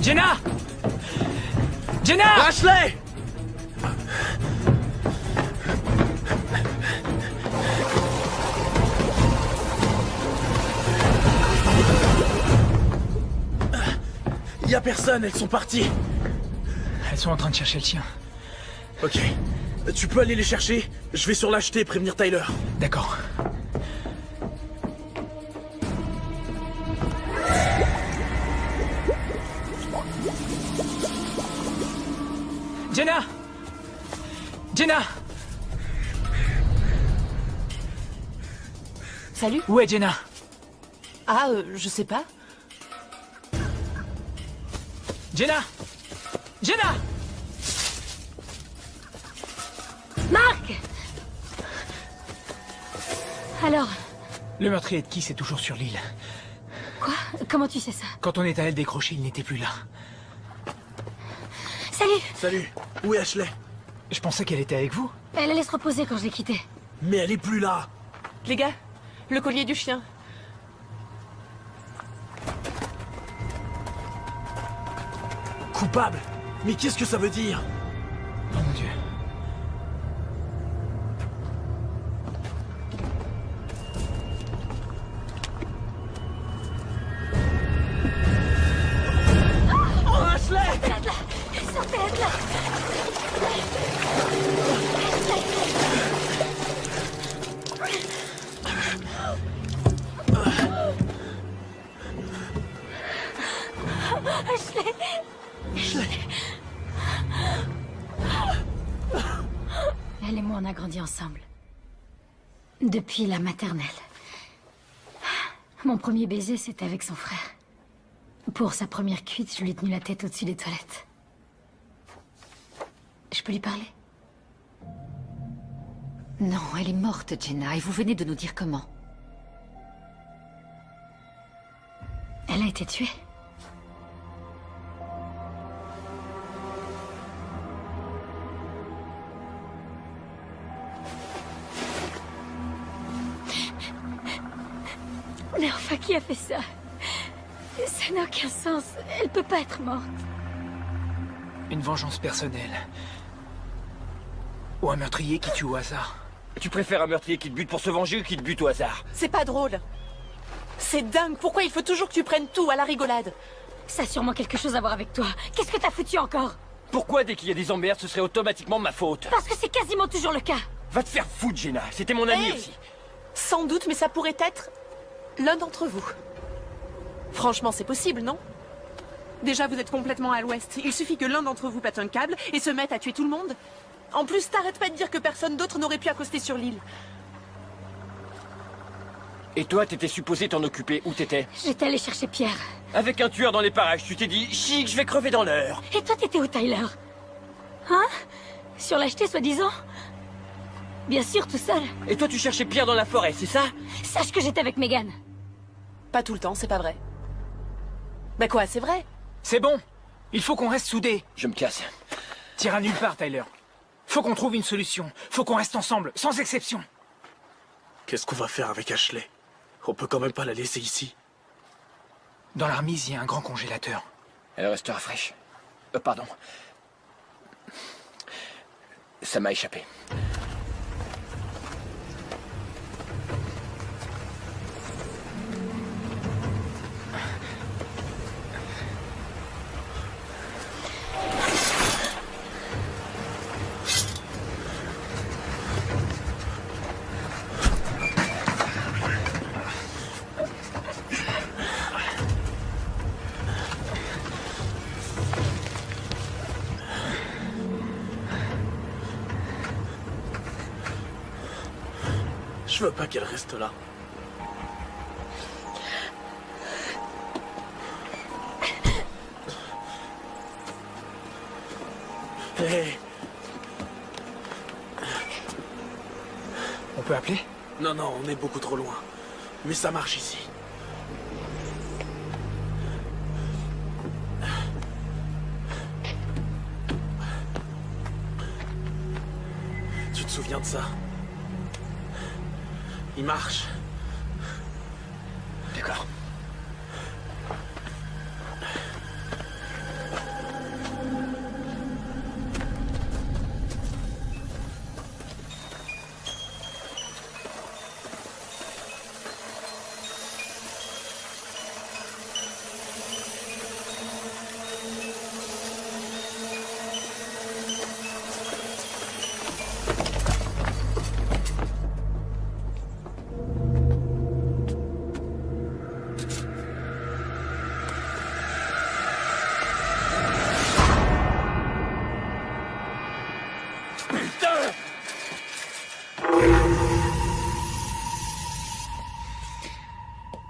Jenna! Jenna! Ashley! Y a personne, elles sont parties. Elles sont en train de chercher le chien. Ok. Tu peux aller les chercher? Je vais sur l'acheter et prévenir Tyler. D'accord. Jenna! Jenna! Salut. Où est Jenna? Ah, je sais pas. Jenna! Jenna! Marc! Alors, Le meurtrier de qui c'est toujours sur l'île. quoi? Comment tu sais ça? Quand on est allé le décrocher, il n'était plus là. Salut! Salut. Où est Ashley? Je pensais qu'elle était avec vous. Elle allait se reposer quand je l'ai quittée. Mais elle est plus là. Les gars, le collier du chien. Coupable? Mais qu'est-ce que ça veut dire? Oh mon Dieu. Oh, Ashley! Sortez de là! Sortez de là! Ashley! Elle et moi, on a grandi ensemble. Depuis la maternelle. Mon premier baiser, c'était avec son frère. Pour sa première cuite, je lui ai tenu la tête au-dessus des toilettes. Je peux lui parler? Non, elle est morte, Jenna, et vous venez de nous dire comment. Elle a été tuée. Mais enfin, qui a fait ça? Ça n'a aucun sens. Elle peut pas être morte. Une vengeance personnelle. Ou un meurtrier qui tue au hasard. Tu préfères un meurtrier qui te bute pour se venger ou qui te bute au hasard? C'est pas drôle. C'est dingue. Pourquoi il faut toujours que tu prennes tout à la rigolade? Ça a sûrement quelque chose à voir avec toi. Qu'est-ce que t'as foutu encore? Pourquoi dès qu'il y a des emmerdes, ce serait automatiquement ma faute? Parce que c'est quasiment toujours le cas. Va te faire foutre, Jenna. C'était mon ami Hey, aussi. sans doute, mais ça pourrait être l'un d'entre vous. Franchement, c'est possible, non? Déjà, vous êtes complètement à l'ouest. Il suffit que l'un d'entre vous pète un câble et se mette à tuer tout le monde. En plus, t'arrêtes pas de dire que personne d'autre n'aurait pu accoster sur l'île. Et toi, t'étais supposé t'en occuper. Où t'étais? J'étais allée chercher Pierre. Avec un tueur dans les parages, tu t'es dit, chic, je vais crever dans l'heure. Et toi, t'étais où, Tyler? Hein? Sur l'acheter, soi-disant? Bien sûr, tout seul. Et toi, tu cherchais Pierre dans la forêt, c'est ça? Sache que j'étais avec Megan. Pas tout le temps, c'est pas vrai. Bah quoi, c'est vrai? C'est bon. Il faut qu'on reste soudés. Je me casse. T'iras nulle part, Tyler. Faut qu'on trouve une solution. Faut qu'on reste ensemble, sans exception. Qu'est-ce qu'on va faire avec Ashley? On peut quand même pas la laisser ici. Dans la remise, il y a un grand congélateur. Elle restera fraîche. Pardon. Ça m'a échappé. Je veux pas qu'elle reste là. Hé. On peut appeler? Non, non, on est beaucoup trop loin. Mais ça marche ici. Tu te souviens de ça? Il marche. D'accord.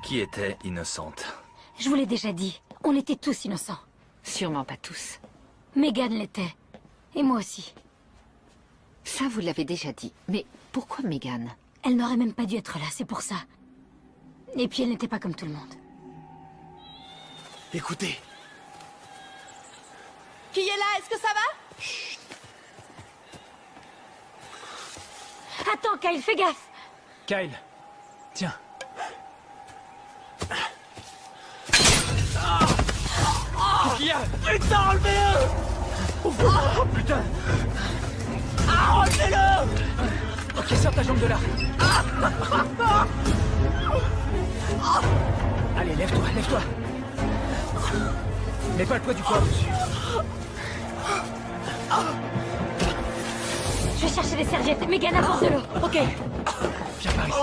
Qui était innocente? Je vous l'ai déjà dit, on était tous innocents. Sûrement pas tous. Megan l'était. Et moi aussi. Ça, vous l'avez déjà dit. Mais pourquoi Megan? Elle n'aurait même pas dû être là, c'est pour ça. Et puis elle n'était pas comme tout le monde. Écoutez. Qui est là? Est-ce que ça va? Attends, Kyle, fais gaffe. Kyle, tiens. Qu'est-ce qu'il y a? Putain, enlevez-le! Oh putain! Ah, enlevez-le! Ok, sors ta jambe de là. Allez, lève-toi, lève-toi. Mets pas le poids du corps dessus. Je vais chercher des serviettes. Megan, apporte de l'eau. Ok. Viens par ici.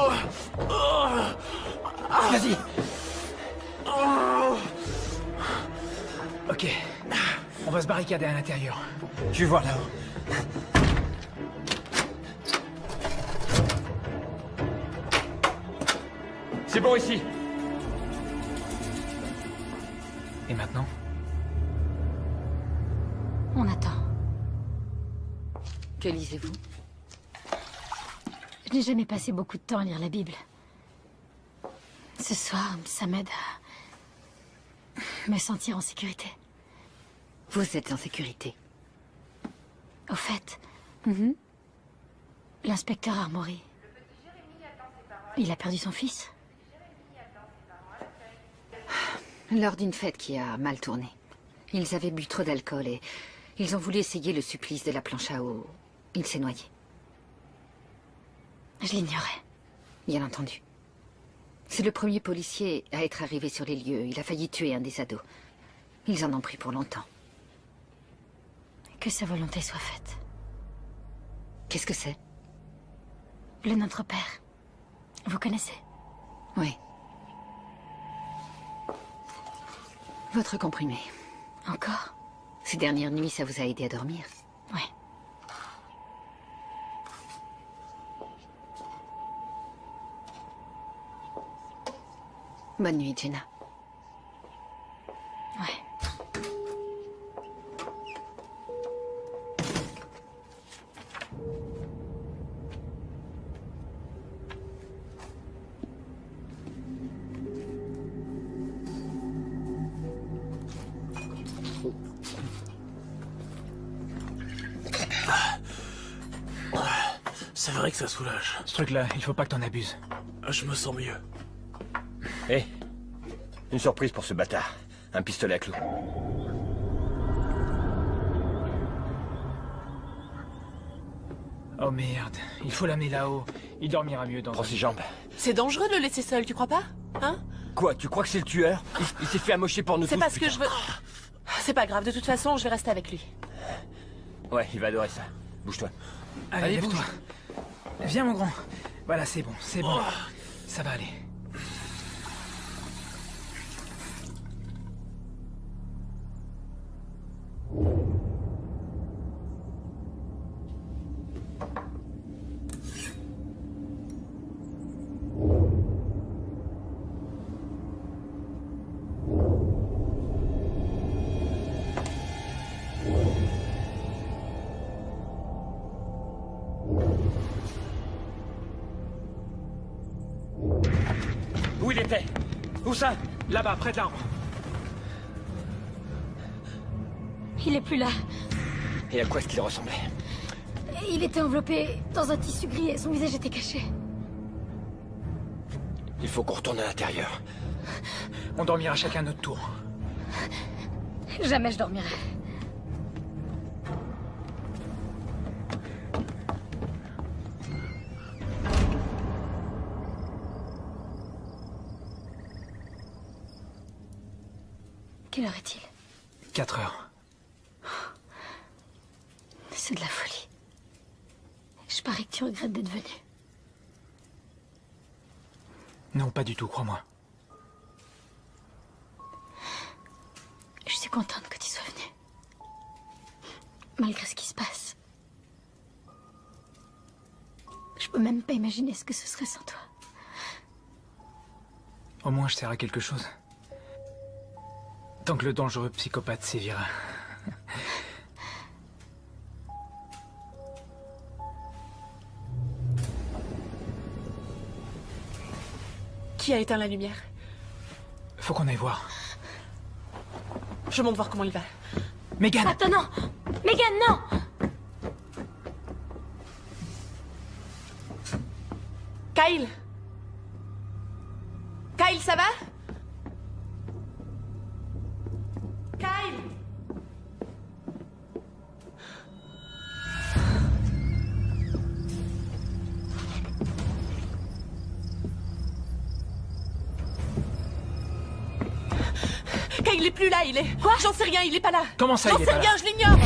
Vas-y. Ok. On va se barricader à l'intérieur. Je vais voir là-haut. C'est bon ici. Et maintenant? On attend. Que lisez-vous? Je n'ai jamais passé beaucoup de temps à lire la Bible. Ce soir, ça m'aide à me sentir en sécurité. Vous êtes en sécurité. Au fait, l'inspecteur Armory, il a perdu son fils. Lors d'une fête qui a mal tourné. Ils avaient bu trop d'alcool et ils ont voulu essayer le supplice de la planche à eau. Il s'est noyé. Je l'ignorais. Bien entendu. C'est le premier policier à être arrivé sur les lieux. Il a failli tuer un des ados. Ils en ont pris pour longtemps. Que sa volonté soit faite. Qu'est-ce que c'est? Le Notre Père. Vous connaissez? Oui. Votre comprimé. Encore? Ces dernières nuits, ça vous a aidé à dormir? Ouais. Bonne nuit, Jenna. Ouais. C'est vrai que ça soulage. Ce truc-là, il faut pas que t'en abuses. Je me sens mieux. Hé, une surprise pour ce bâtard. Un pistolet à clous. Oh merde, il faut l'amener là-haut. Il dormira mieux dans... Prends ses jambes. C'est dangereux de le laisser seul, tu crois pas? Hein? Quoi, tu crois que c'est le tueur? Il s'est fait amocher pour nous tous. C'est pas ce que putain. je veux... C'est pas grave, de toute façon, je vais rester avec lui. Ouais, il va adorer ça. Bouge-toi. Allez, bouge. lève-toi. Viens, mon grand. Voilà, c'est bon, c'est bon. Ça va aller. Où il était? Où ça? Là-bas, près de l'arbre. Il est plus là. Et à quoi est-ce qu'il ressemblait? Il était enveloppé dans un tissu gris et son visage était caché. Il faut qu'on retourne à l'intérieur. On dormira chacun notre tour. Jamais je dormirai. Quelle heure est-il? 4 heures. C'est de la folie. Je parie que tu regrettes d'être venu. Non, pas du tout, crois-moi. Je suis contente que tu sois venu. Malgré ce qui se passe. Je peux même pas imaginer ce que ce serait sans toi. Au moins, je sers à quelque chose. Tant que le dangereux psychopathe sévira. Qui a éteint la lumière? Faut qu'on aille voir. Je monte voir comment il va. Megan! Attends, non! Megan, non! Kyle? Kyle, ça va? Kyle? Kyle, il est plus là, il est... Quoi? J'en sais rien, il est pas là. Comment ça, J'en il est sais pas rien, là? je l'ignore.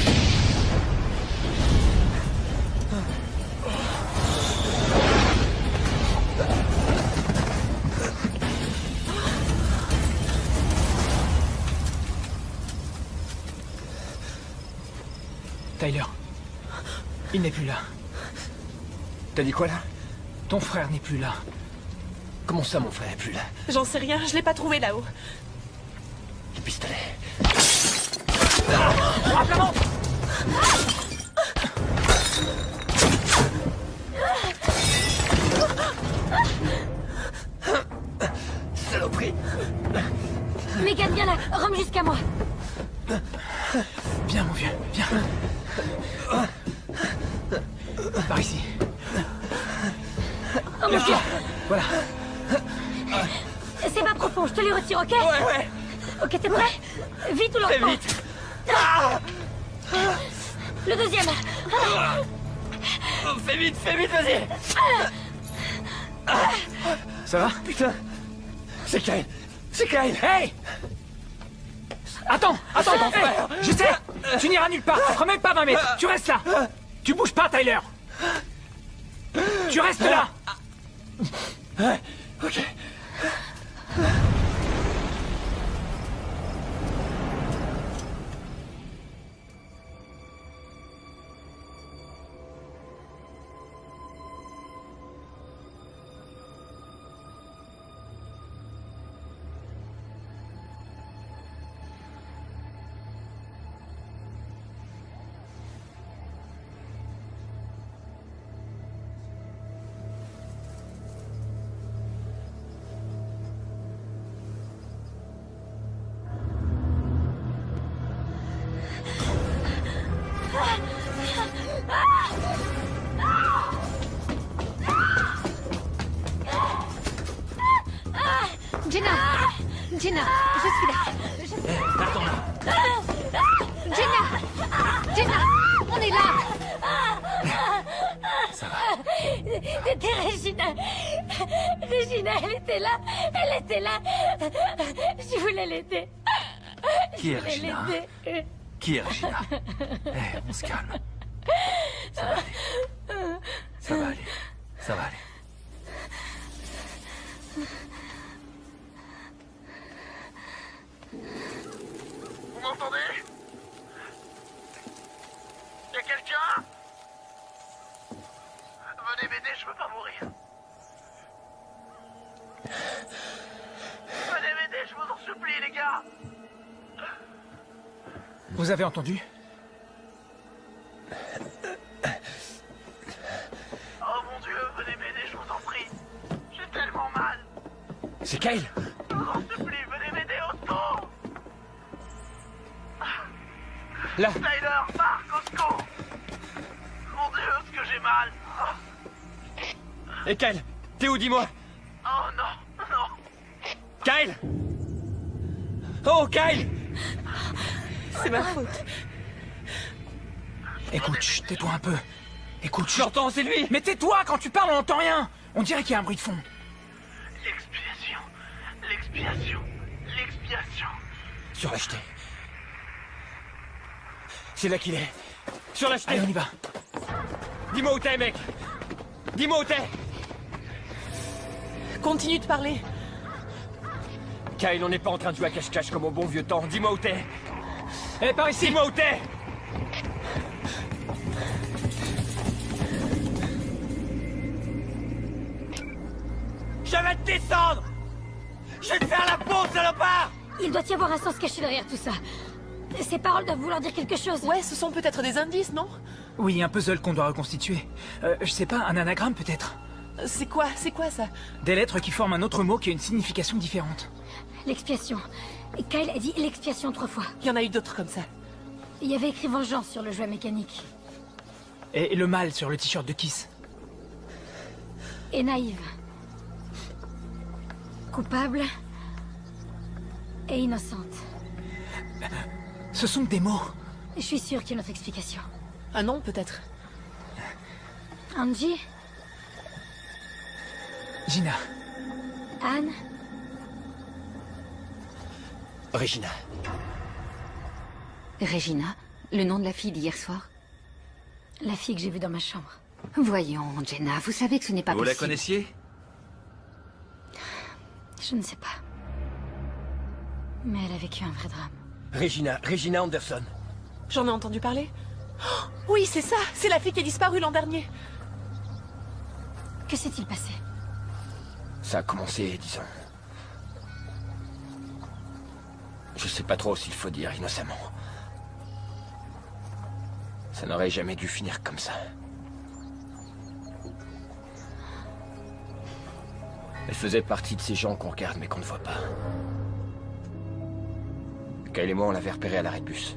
Tyler. Il n'est plus là. T'as dit quoi là? Ton frère n'est plus là. Comment ça, mon frère est plus là? J'en sais rien, je l'ai pas trouvé là-haut. Le pistolet. Rappelez-moi! Saloperie! Megan, viens là! Rome jusqu'à moi! Viens, mon vieux, viens. Par ici. Oh mon Dieu! Voilà. C'est pas profond, je te les retire, ok? Ouais! Ok, t'es prêt? Vite ou lentement? Très vite! Le deuxième! Oh, fais vite, vas-y! Ça va? Putain! C'est Kyle! C'est Kyle! Hey! Attends, mon frère. Je sais. Tu n'iras nulle part. Tu feras même pas 20 mètres. Tu restes là. Tu bouges pas, Tyler. Tu restes là. Ouais, ok. Jenna, je suis là. Attends là. Jenna, on est là. Ça va. C'était Regina. Regina, elle était là. Elle était là. Je voulais l'aider. Qui est Regina? Qui est Regina? On se calme. Ça va aller. Ça va aller. Ça va aller. Vous m'entendez? Y'a quelqu'un? Venez m'aider, je veux pas mourir. Venez m'aider, je vous en supplie, les gars. Vous avez entendu? Oh mon Dieu, venez m'aider, je vous en prie. J'ai tellement mal. C'est Kyle. Je vous en supplie, venez m'aider au secours. Là. Tyler, Mark, au secours. Mon Dieu, ce que j'ai mal. Et Kyle, t'es où, dis-moi? Oh non, non. Kyle! Oh, Kyle! C'est ma faute. Écoute, chut, tais-toi un peu. Écoute, chut. J'entends, c'est lui! Mais tais-toi, quand tu parles, on n'entend rien. On dirait qu'il y a un bruit de fond. L'expiation. L'expiation. L'expiation. Sur la jetée. C'est là qu'il est. Sur la jetée. Allez, on y va. Dis-moi où t'es, mec. Dis-moi où t'es. Continue de parler. Kyle, on n'est pas en train de jouer à cache-cache comme au bon vieux temps. Dis-moi où t'es. Eh, par ici. Dis-moi où t'es. Je vais te descendre. Je vais te faire la peau, salopard. Il doit y avoir un sens caché derrière tout ça. Ces paroles doivent vouloir dire quelque chose. Ouais, ce sont peut-être des indices, non? Oui, un puzzle qu'on doit reconstituer. Je sais pas, un anagramme peut-être. C'est quoi ça? Des lettres qui forment un autre mot qui a une signification différente. L'expiation. Kyle a dit l'expiation 3 fois. Il y en a eu d'autres comme ça. Il y avait écrit vengeance sur le jouet mécanique. Et le mal sur le t-shirt de Kiss. Et naïve. Coupable. Et innocente. Ce sont que des mots. Je suis sûre qu'il y a une autre explication. Un nom, peut-être. Angie? Gina. Anne? Regina. Regina, le nom de la fille d'hier soir? La fille que j'ai vue dans ma chambre. Voyons, Jenna, vous savez que ce n'est pas Vous possible. la connaissiez? Je ne sais pas. Mais elle a vécu un vrai drame. Regina Anderson. J'en ai entendu parler. Oh, oui, c'est ça. C'est la fille qui a disparu l'an dernier. Que s'est-il passé? Ça a commencé, disons... Je sais pas trop s'il faut dire innocemment. Ça n'aurait jamais dû finir comme ça. Elle faisait partie de ces gens qu'on regarde mais qu'on ne voit pas. Kyle et moi, on l'avait repérée à l'arrêt de bus.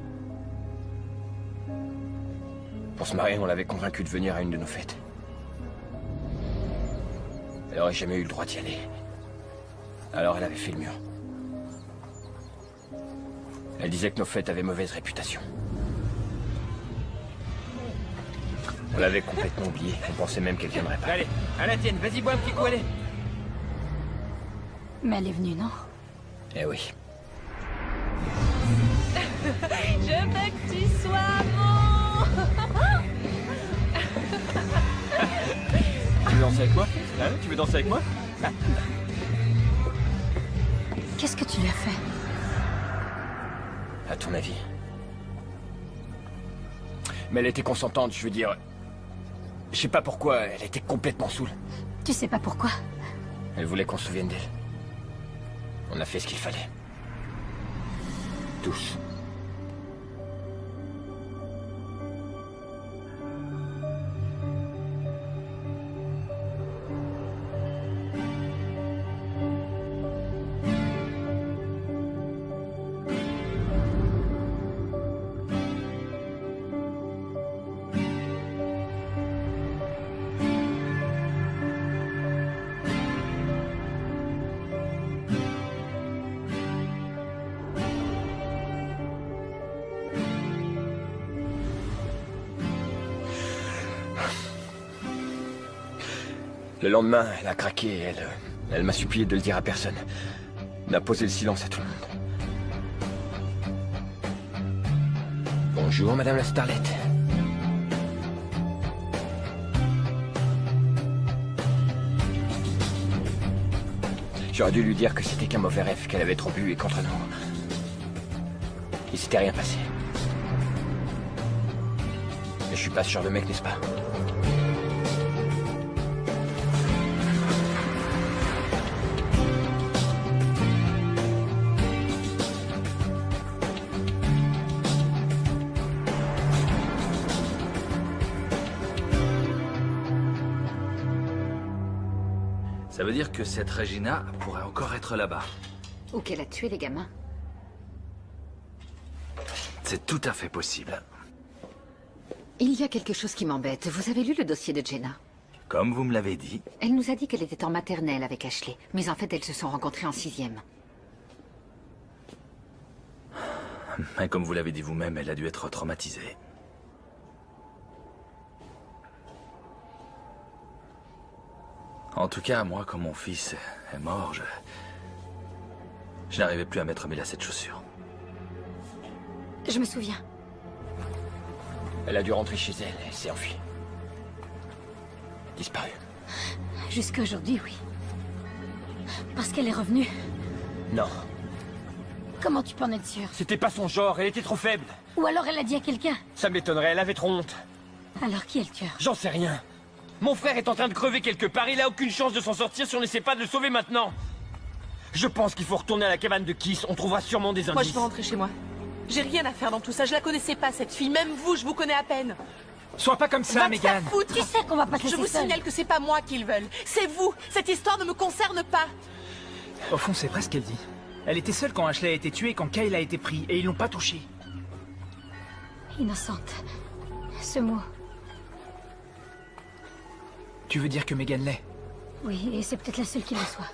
Pour se marier, on l'avait convaincue de venir à une de nos fêtes. Elle aurait jamais eu le droit d'y aller. Alors elle avait fait le mur. Elle disait que nos fêtes avaient mauvaise réputation. On l'avait complètement oubliée. On pensait même qu'elle viendrait pas. Allez, à la tienne, vas-y, bois un petit coup, allez. Mais elle est venue, non? Eh oui. Je veux que tu sois mon... Tu veux danser avec moi? Hein? Tu veux danser avec moi? Qu'est-ce que tu lui as fait? À ton avis? Mais elle était consentante, je veux dire... Je sais pas pourquoi, elle était complètement saoule. Tu sais pas pourquoi? Elle voulait qu'on se souvienne d'elle. On a fait ce qu'il fallait. Tous. Le lendemain, elle a craqué et elle m'a supplié de le dire à personne. On a posé le silence à tout le monde. Bonjour, Madame la Starlette. J'aurais dû lui dire que c'était qu'un mauvais rêve, qu'elle avait trop bu et contre nous. Il s'était rien passé. Mais je suis pas sûr de mec, n'est-ce pas? Ça veut dire que cette Regina pourrait encore être là-bas. Ou qu'elle a tué les gamins. C'est tout à fait possible. Il y a quelque chose qui m'embête. Vous avez lu le dossier de Jenna? Comme vous me l'avez dit. Elle nous a dit qu'elle était en maternelle avec Ashley. Mais en fait, elles se sont rencontrées en 6e. Mais comme vous l'avez dit vous-même, elle a dû être traumatisée. En tout cas, moi, quand mon fils est mort, je n'arrivais plus à mettre mes lacets de chaussures. Je me souviens. Elle a dû rentrer chez elle et s'est enfuie. Disparue. Jusqu'à aujourd'hui, oui. Parce qu'elle est revenue. Non. Comment tu peux en être sûr? C'était pas son genre, elle était trop faible. Ou alors elle a dit à quelqu'un. Ça m'étonnerait, elle avait trop honte. Alors qui est le tueur? J'en sais rien. Mon frère est en train de crever quelque part, il a aucune chance de s'en sortir si on n'essaie pas de le sauver maintenant. Je pense qu'il faut retourner à la cabane de Kiss, on trouvera sûrement des indices. Moi, je veux rentrer chez moi. J'ai rien à faire dans tout ça, je la connaissais pas, cette fille. Même vous, je vous connais à peine. Sois pas comme ça, Megan. Tu sais qu'on va pas te laisser Je vous seule. signale que c'est pas moi qu'ils veulent. C'est vous. Cette histoire ne me concerne pas. Au fond, c'est vrai ce qu'elle dit. Elle était seule quand Ashley a été tuée et quand Kyle a été pris, et ils l'ont pas touchée. Innocente. Ce mot. Tu veux dire que Megan l'est? Oui, et c'est peut-être la seule qui le soit.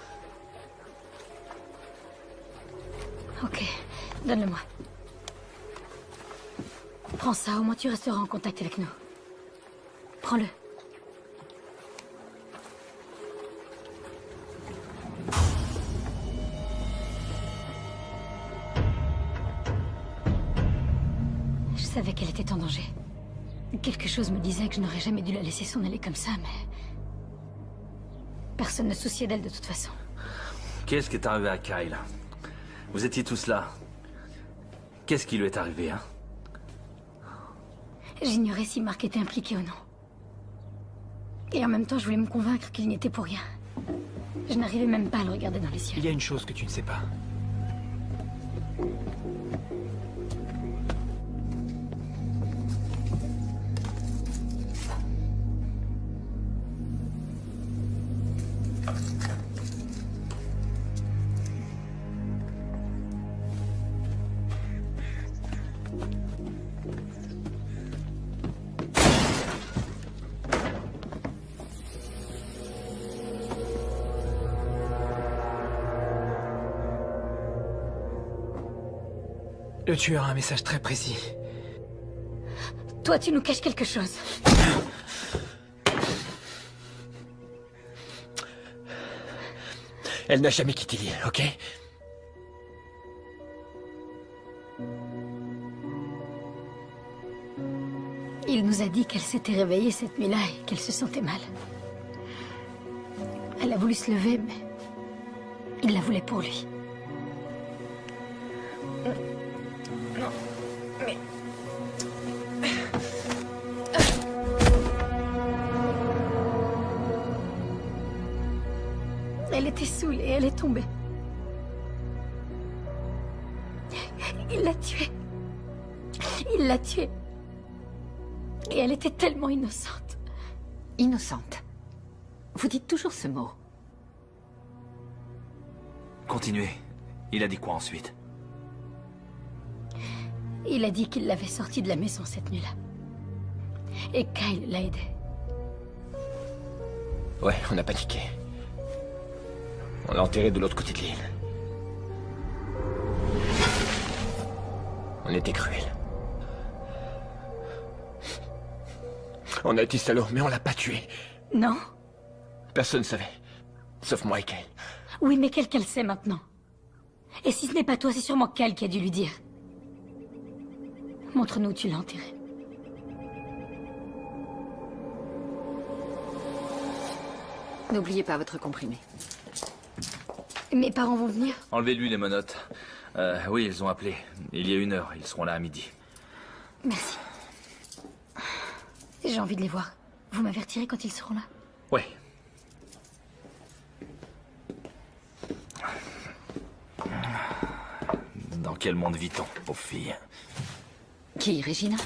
Ok, donne-le-moi. Prends ça, au moins tu resteras en contact avec nous. Prends-le. Je savais qu'elle était en danger. Quelque chose me disait que je n'aurais jamais dû la laisser s'en aller comme ça, mais... Personne ne se souciait d'elle de toute façon. Qu'est-ce qui est arrivé à Kyle? Vous étiez tous là. Qu'est-ce qui lui est arrivé, hein? J'ignorais si Mark était impliqué ou non. Et en même temps, je voulais me convaincre qu'il n'y était pour rien. Je n'arrivais même pas à le regarder dans les yeux. Il y a une chose que tu ne sais pas. Le tueur a un message très précis. Toi, tu nous caches quelque chose. Elle n'a jamais quitté l'île, ok? Il nous a dit qu'elle s'était réveillée cette nuit-là et qu'elle se sentait mal. Elle a voulu se lever, mais il la voulait pour lui. Non, mais... Elle était saoulée, elle est tombée. Il l'a tuée. Il l'a tuée. Et elle était tellement innocente. Innocente. Vous dites toujours ce mot. Continuez. Il a dit quoi ensuite? Il a dit qu'il l'avait sortie de la maison cette nuit-là. Et Kyle l'a aidé. Ouais, on a paniqué. On l'a enterré de l'autre côté de l'île. On était cruels. On a été salauds, mais on l'a pas tué. Non? Personne ne savait. Sauf moi et Kyle. Oui, mais quelqu'un le sait maintenant. Et si ce n'est pas toi, c'est sûrement Kyle qui a dû lui dire. Montre-nous où tu l'as enterré. N'oubliez pas votre comprimé. Mes parents vont venir? Enlevez-lui les menottes. Oui, ils ont appelé. Il y a 1 heure. Ils seront là à midi. Merci. J'ai envie de les voir. Vous m'avertirez quand ils seront là? Oui. Dans quel monde vit-on, pauvre fille? Qui, Regina?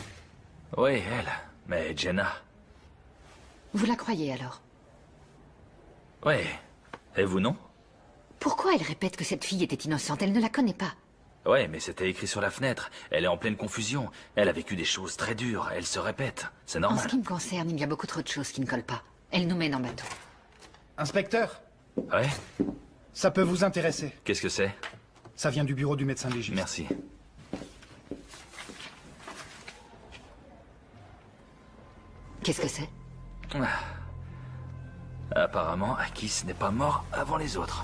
Oui, elle. Mais Jenna. Vous la croyez alors? Oui. Et vous, non? Pourquoi elle répète que cette fille était innocente? Elle ne la connaît pas. Ouais, mais c'était écrit sur la fenêtre. Elle est en pleine confusion. Elle a vécu des choses très dures. Elle se répète. C'est En normal. ce qui me concerne, il y a beaucoup trop de choses qui ne collent pas. Elle nous mène en bateau. Inspecteur, Ouais? ça peut vous intéresser. Qu'est-ce que c'est? Ça vient du bureau du médecin légiste. Merci. Qu'est-ce que c'est? Apparemment, Akis n'est pas mort avant les autres.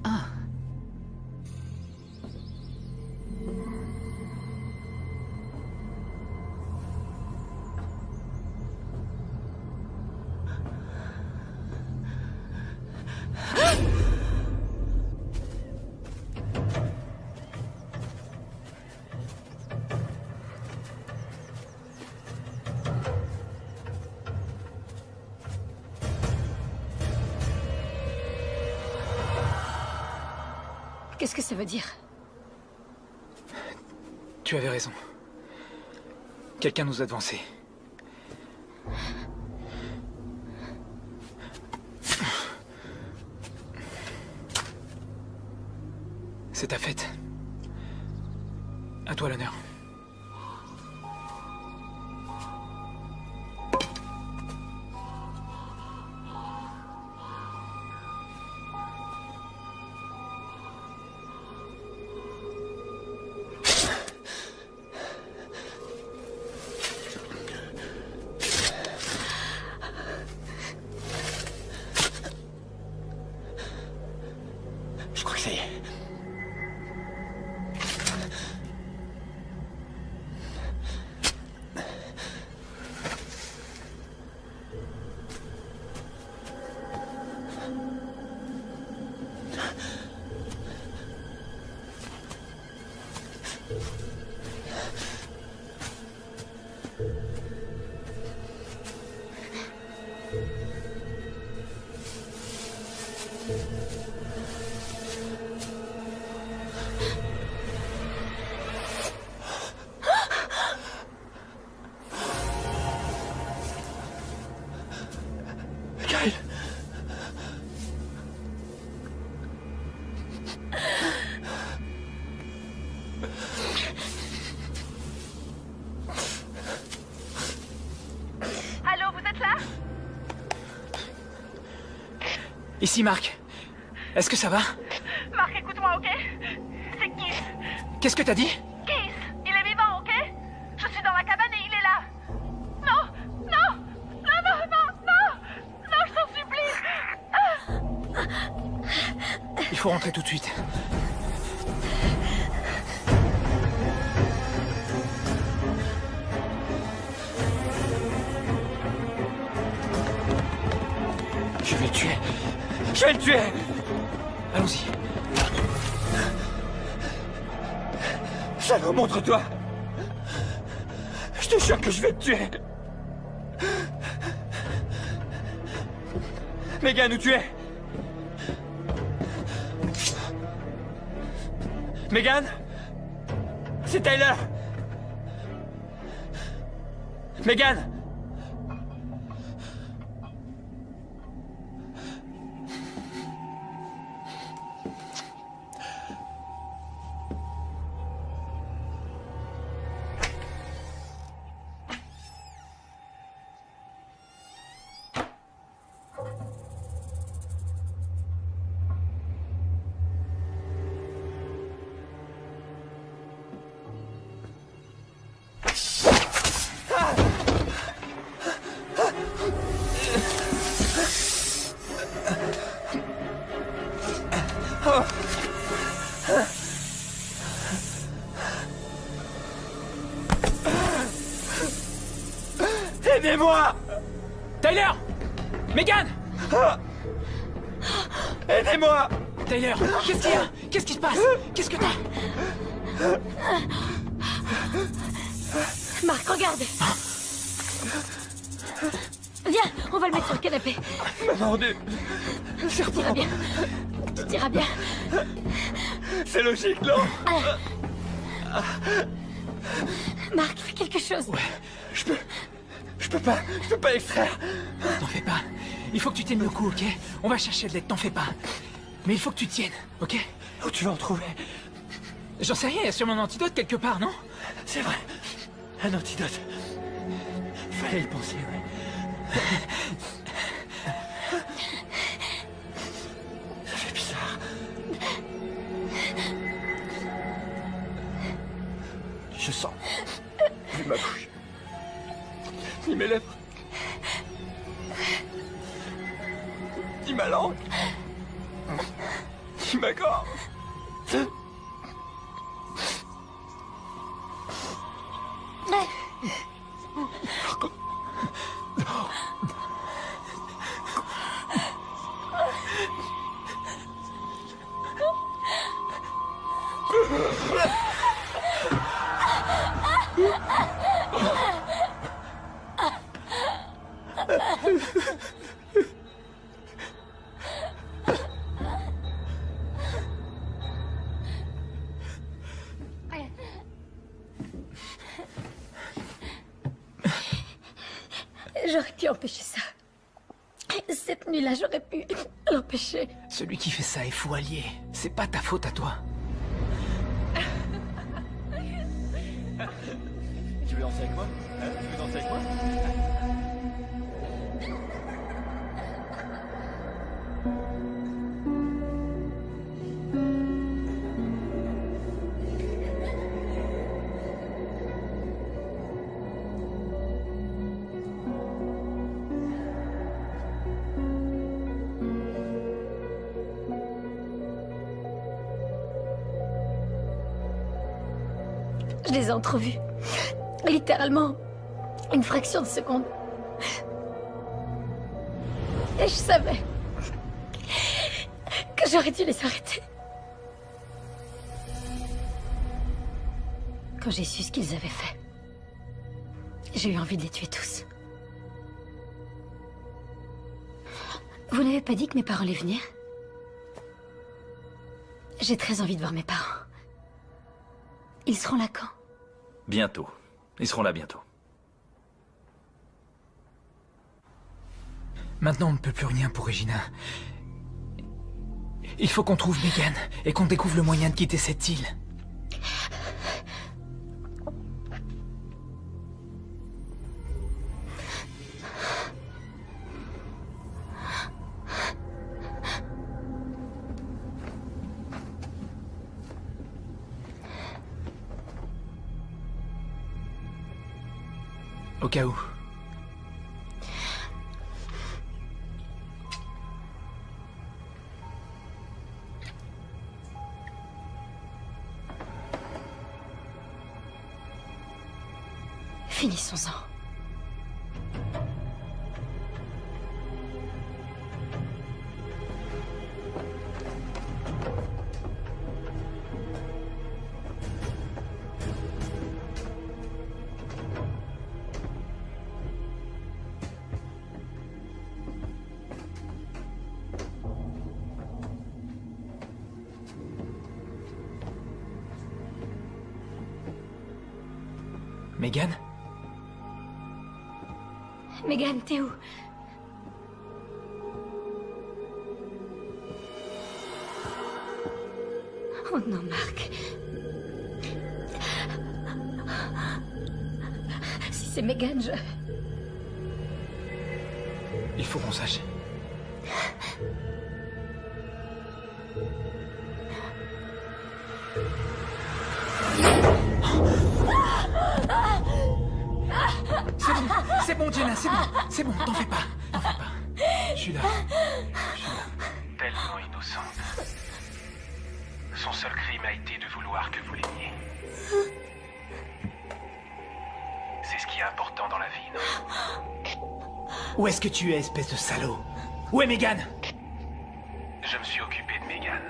Ah. Qu'est-ce que ça veut dire? Tu avais raison. Quelqu'un nous a devancés. C'est ta fête. À toi l'honneur. Je crois que ça y est. Kyle. Allô, vous êtes là? Ici Marc. Est-ce que ça va? Marc, écoute-moi, ok? C'est Keith. Qu'est-ce que t'as dit? Keith, il est vivant, ok? Je suis dans la cabane et il est là. Non, non, non, non, non, non, non, je t'en supplie. Il faut rentrer tout de suite. Je vais le tuer. Je vais le tuer. Allons-y. Salaud, montre-toi. Je te jure que je vais te tuer. Megan, où tu es? Megan? C'est Tyler. Megan? Aidez-moi! Tyler! Megan! Aidez-moi! Tyler, qu'est-ce qu'il y a? Qu'est-ce qui se passe? Qu'est-ce que t'as? Marc, regarde. Viens, on va le mettre sur le canapé. Mordu! Tout ira bien. Tout ira bien. C'est logique, non? Marc, fais quelque chose. Ouais, je peux pas extraire. T'en fais pas. Il faut que tu tiennes le coup, ok? On va chercher de l'aide, t'en fais pas. Mais il faut que tu tiennes, ok? Où tu vas en trouver? J'en sais rien, il y a sûrement un antidote quelque part, non? C'est vrai. Un antidote. Fallait y penser, ouais. Ça fait bizarre. Je sens. Ni ma bouche. Ni mes lèvres. Ni ma langue. Ni ma gorge. J'aurais pu empêcher ça. Cette nuit-là, j'aurais pu l'empêcher. Celui qui fait ça est fou allié. C'est pas ta faute à toi. Tu veux danser avec moi? Tu veux danser avec moi? Je les ai entrevus. Littéralement, une fraction de seconde. Et je savais que j'aurais dû les arrêter. Quand j'ai su ce qu'ils avaient fait, j'ai eu envie de les tuer tous. Vous n'avez pas dit que mes parents allaient venir? J'ai très envie de voir mes parents. Ils seront là quand? Bientôt. Ils seront là bientôt. Maintenant, on ne peut plus rien pour Regina. Il faut qu'on trouve Megan et qu'on découvre le moyen de quitter cette île. Au cas où. Finissons-en. Megan? Megan, t'es où? Oh non, Marc. Si c'est Megan, je... Il faut qu'on sache. C'est bon, Jenna, c'est bon, t'en fais pas. Je suis là. Tellement innocente. Son seul crime a été de vouloir que vous l'aimiez. C'est ce qui est important dans la vie, non? Où est-ce que tu es, espèce de salaud? Où est Megan? Je me suis occupé de Megan.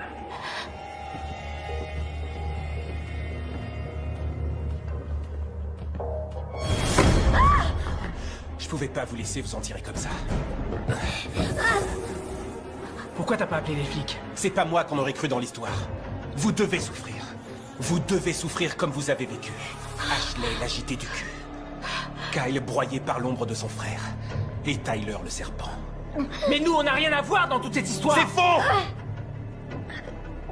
Je pouvais pas vous laisser vous en tirer comme ça. Pourquoi t'as pas appelé les flics? C'est pas moi qu'on aurait cru dans l'histoire. Vous devez souffrir. Vous devez souffrir comme vous avez vécu. Ashley l'agité du cul. Kyle broyé par l'ombre de son frère. Et Tyler le serpent. Mais nous, on n'a rien à voir dans toute cette histoire. C'est faux!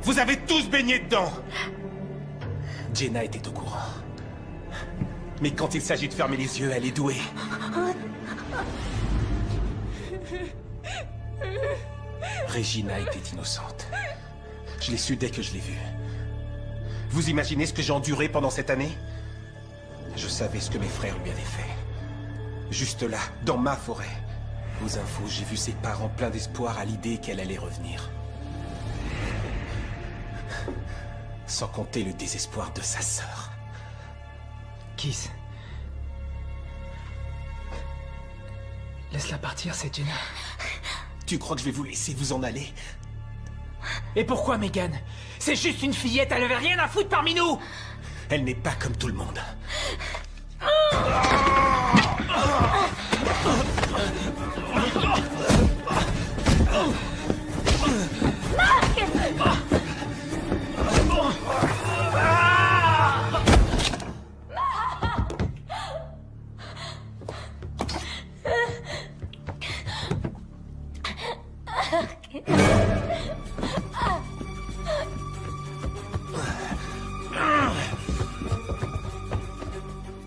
Vous avez tous baigné dedans. Jenna était au courant. Mais quand il s'agit de fermer les yeux, elle est douée. Regina était innocente. Je l'ai su dès que je l'ai vue. Vous imaginez ce que j'ai enduré pendant cette année? Je savais ce que mes frères lui avaient fait. Juste là, dans ma forêt. Aux infos, j'ai vu ses parents pleins d'espoir à l'idée qu'elle allait revenir. Sans compter le désespoir de sa sœur. Kiss. Laisse-la partir, c'est Jenna. Tu crois que je vais vous laisser vous en aller? Et pourquoi, Megan? C'est juste une fillette, elle avait rien à foutre parmi nous! Elle n'est pas comme tout le monde.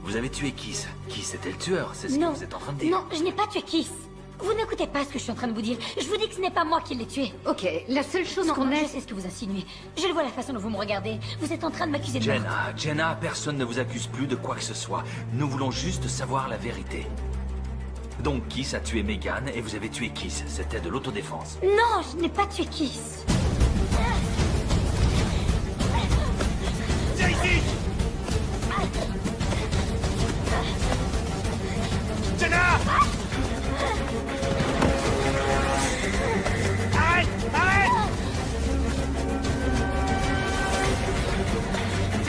Vous avez tué Kiss. Kiss était le tueur, c'est ce que vous êtes en train de dire. Non, je n'ai pas tué Kiss. Vous n'écoutez pas ce que je suis en train de vous dire. Je vous dis que ce n'est pas moi qui l'ai tué. Ok, la seule chose qu'on Je ait... sais ce que vous insinuez. Je le vois la façon dont vous me regardez. Vous êtes en train de m'accuser de meurtre. Jenna, personne ne vous accuse plus de quoi que ce soit. Nous voulons juste savoir la vérité. Donc Kiss a tué Megan et vous avez tué Kiss. C'était de l'autodéfense. Non, je n'ai pas tué Kiss. Viens ici! Jenna! Arrête! Arrête!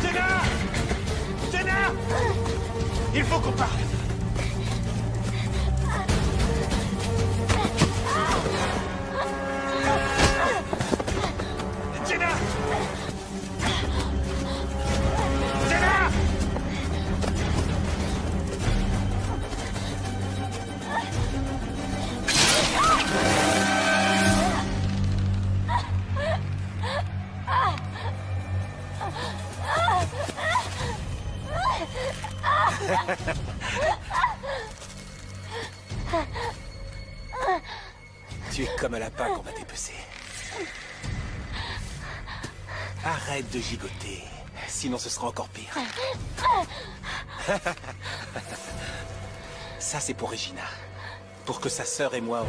Jenna! Jenna! Il faut qu'on parle! Jenna! Jenna! Tu es comme un lapin qu'on va dépecer. Arrête de gigoter, sinon ce sera encore pire. Ça, c'est pour Regina. Pour que sa sœur et moi...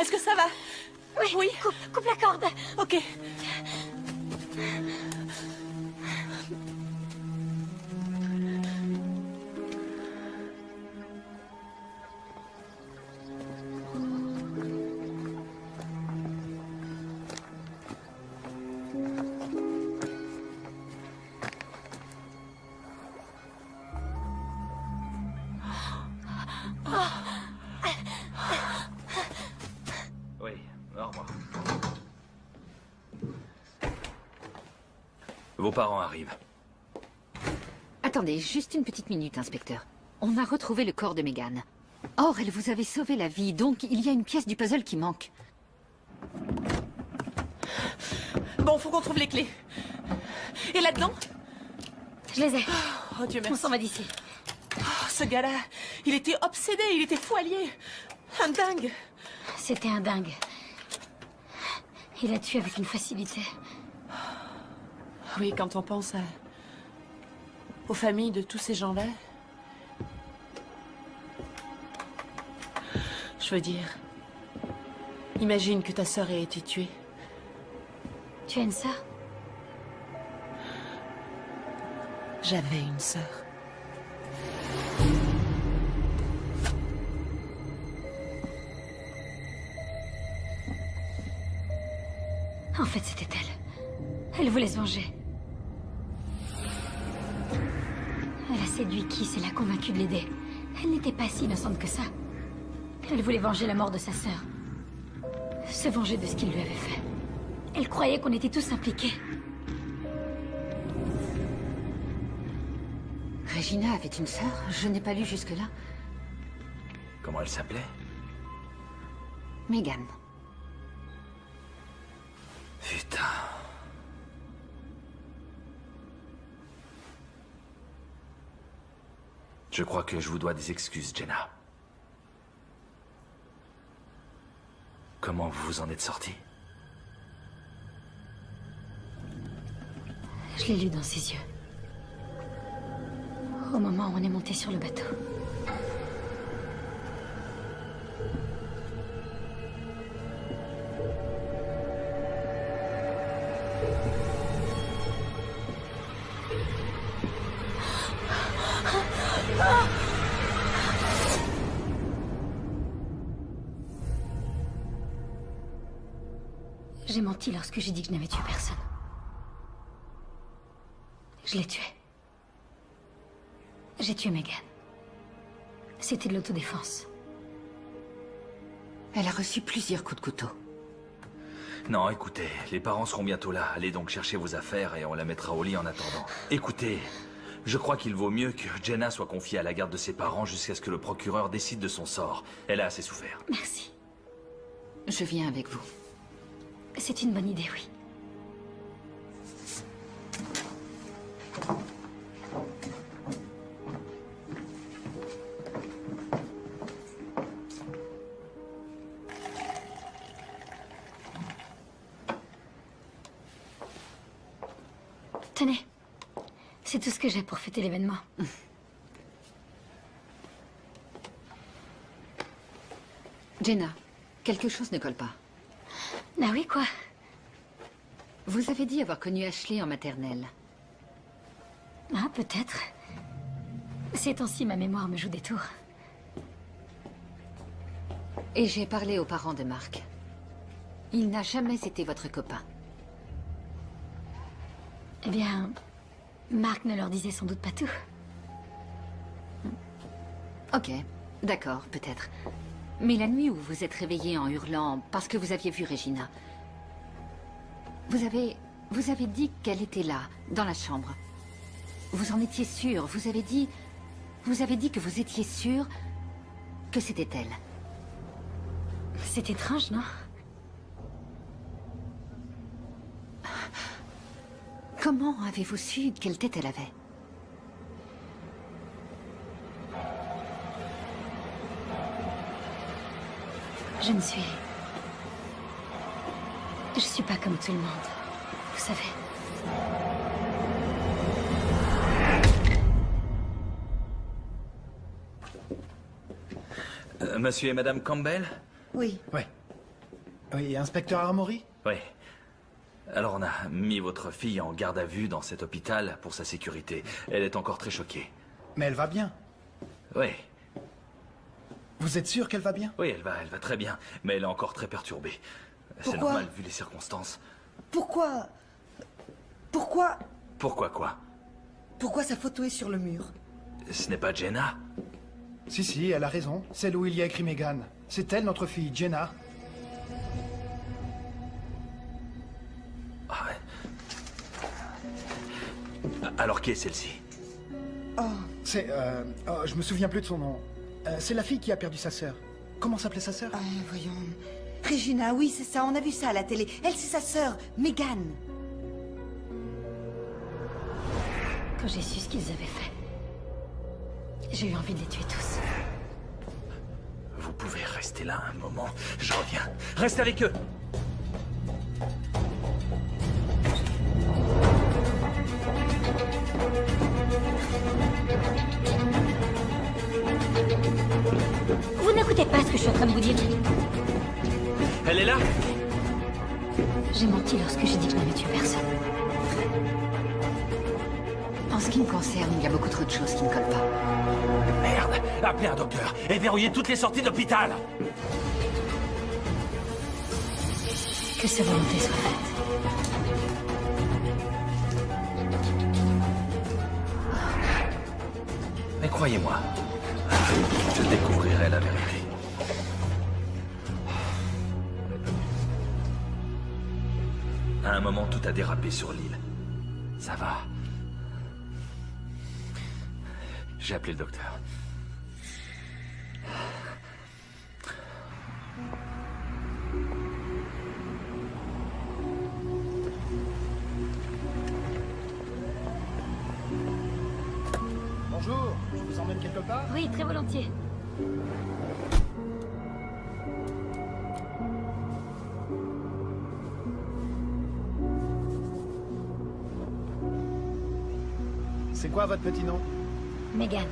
Est-ce que ça va? Oui. Coupe la corde. Ok. Oui, au revoir. Vos parents arrivent. Attendez, juste une petite minute, inspecteur. On a retrouvé le corps de Megan. Or, elle vous avait sauvé la vie, donc il y a une pièce du puzzle qui manque. Bon, faut qu'on trouve les clés. Et là-dedans? Je les ai. Oh Dieu merci. On s'en va d'ici. Oh, ce gars-là, il était obsédé, il était fou allié. Un dingue. C'était un dingue. Il a tué avec une facilité. Oui, quand on pense aux familles de tous ces gens-là. Je veux dire, imagine que ta sœur ait été tuée. Tu as une sœur? J'avais une sœur. En fait, c'était elle. Elle voulait se venger. Elle a séduit Kiss et l'a convaincu de l'aider. Elle n'était pas si innocente que ça. Elle voulait venger la mort de sa sœur. Se venger de ce qu'il lui avait fait. Elle croyait qu'on était tous impliqués. Regina avait une sœur? Je n'ai pas lu jusque-là. Comment elle s'appelait? Megan. Putain. Je crois que je vous dois des excuses, Jenna. Comment vous vous en êtes sortie? Je l'ai lu dans ses yeux. Au moment où on est monté sur le bateau. J'ai menti lorsque j'ai dit que je n'avais tué personne. Je l'ai tué. J'ai tué Megan. C'était de l'autodéfense. Elle a reçu plusieurs coups de couteau. Non, écoutez, les parents seront bientôt là. Allez donc chercher vos affaires et on la mettra au lit en attendant. Écoutez, je crois qu'il vaut mieux que Jenna soit confiée à la garde de ses parents jusqu'à ce que le procureur décide de son sort. Elle a assez souffert. Merci. Je viens avec vous. C'est une bonne idée, oui. Tenez, c'est tout ce que j'ai pour fêter l'événement. Jenna, quelque chose ne colle pas. Ah oui, quoi? Vous avez dit avoir connu Ashley en maternelle. Ah, peut-être. Ces temps-ci, ma mémoire me joue des tours. Et j'ai parlé aux parents de Mark. Il n'a jamais été votre copain. Eh bien, Mark ne leur disait sans doute pas tout. Ok, d'accord, peut-être. Mais la nuit où vous êtes réveillé en hurlant parce que vous aviez vu Regina, vous avez dit qu'elle était là, dans la chambre. Vous en étiez sûr, vous avez dit que vous étiez sûr que c'était elle. C'est étrange, non? Comment avez-vous su quelle tête elle avait? Je suis pas comme tout le monde, vous savez. Monsieur et Madame Campbell? Oui. Ouais. Oui, inspecteur Armory? Oui. Alors on a mis votre fille en garde à vue dans cet hôpital pour sa sécurité. Elle est encore très choquée. Mais elle va bien. Oui. Vous êtes sûr qu'elle va bien? Oui, elle va très bien, mais elle est encore très perturbée. C'est normal vu les circonstances. Pourquoi Pourquoi quoi? Pourquoi sa photo est sur le mur? Ce n'est pas Jenna? Si, elle a raison. Celle où il y a écrit Megan. C'est elle, notre fille, Jenna. Ah ouais. Alors qui est celle-ci? Oh, c'est... je me souviens plus de son nom. C'est la fille qui a perdu sa sœur. Comment s'appelait sa sœur? Voyons... Regina, oui, c'est ça, on a vu ça à la télé. Elle, c'est sa sœur, Megan. Quand j'ai su ce qu'ils avaient fait, j'ai eu envie de les tuer tous. Vous pouvez rester là un moment. Je reviens. Reste avec eux. Vous n'écoutez pas ce que je suis en train de vous dire. Elle est là? J'ai menti lorsque j'ai dit que je n'avais tué personne. En ce qui me concerne, il y a beaucoup trop de choses qui ne collent pas. Merde. Appelez un docteur et verrouillez toutes les sorties d'hôpital. Que sa volonté soit faite. Mais croyez-moi, je découvrirai la vérité. À un moment, tout a dérapé sur l'île. Ça va. J'ai appelé le docteur. Bonjour, je vous emmène quelque part? Oui, très volontiers. C'est quoi votre petit nom? Megan.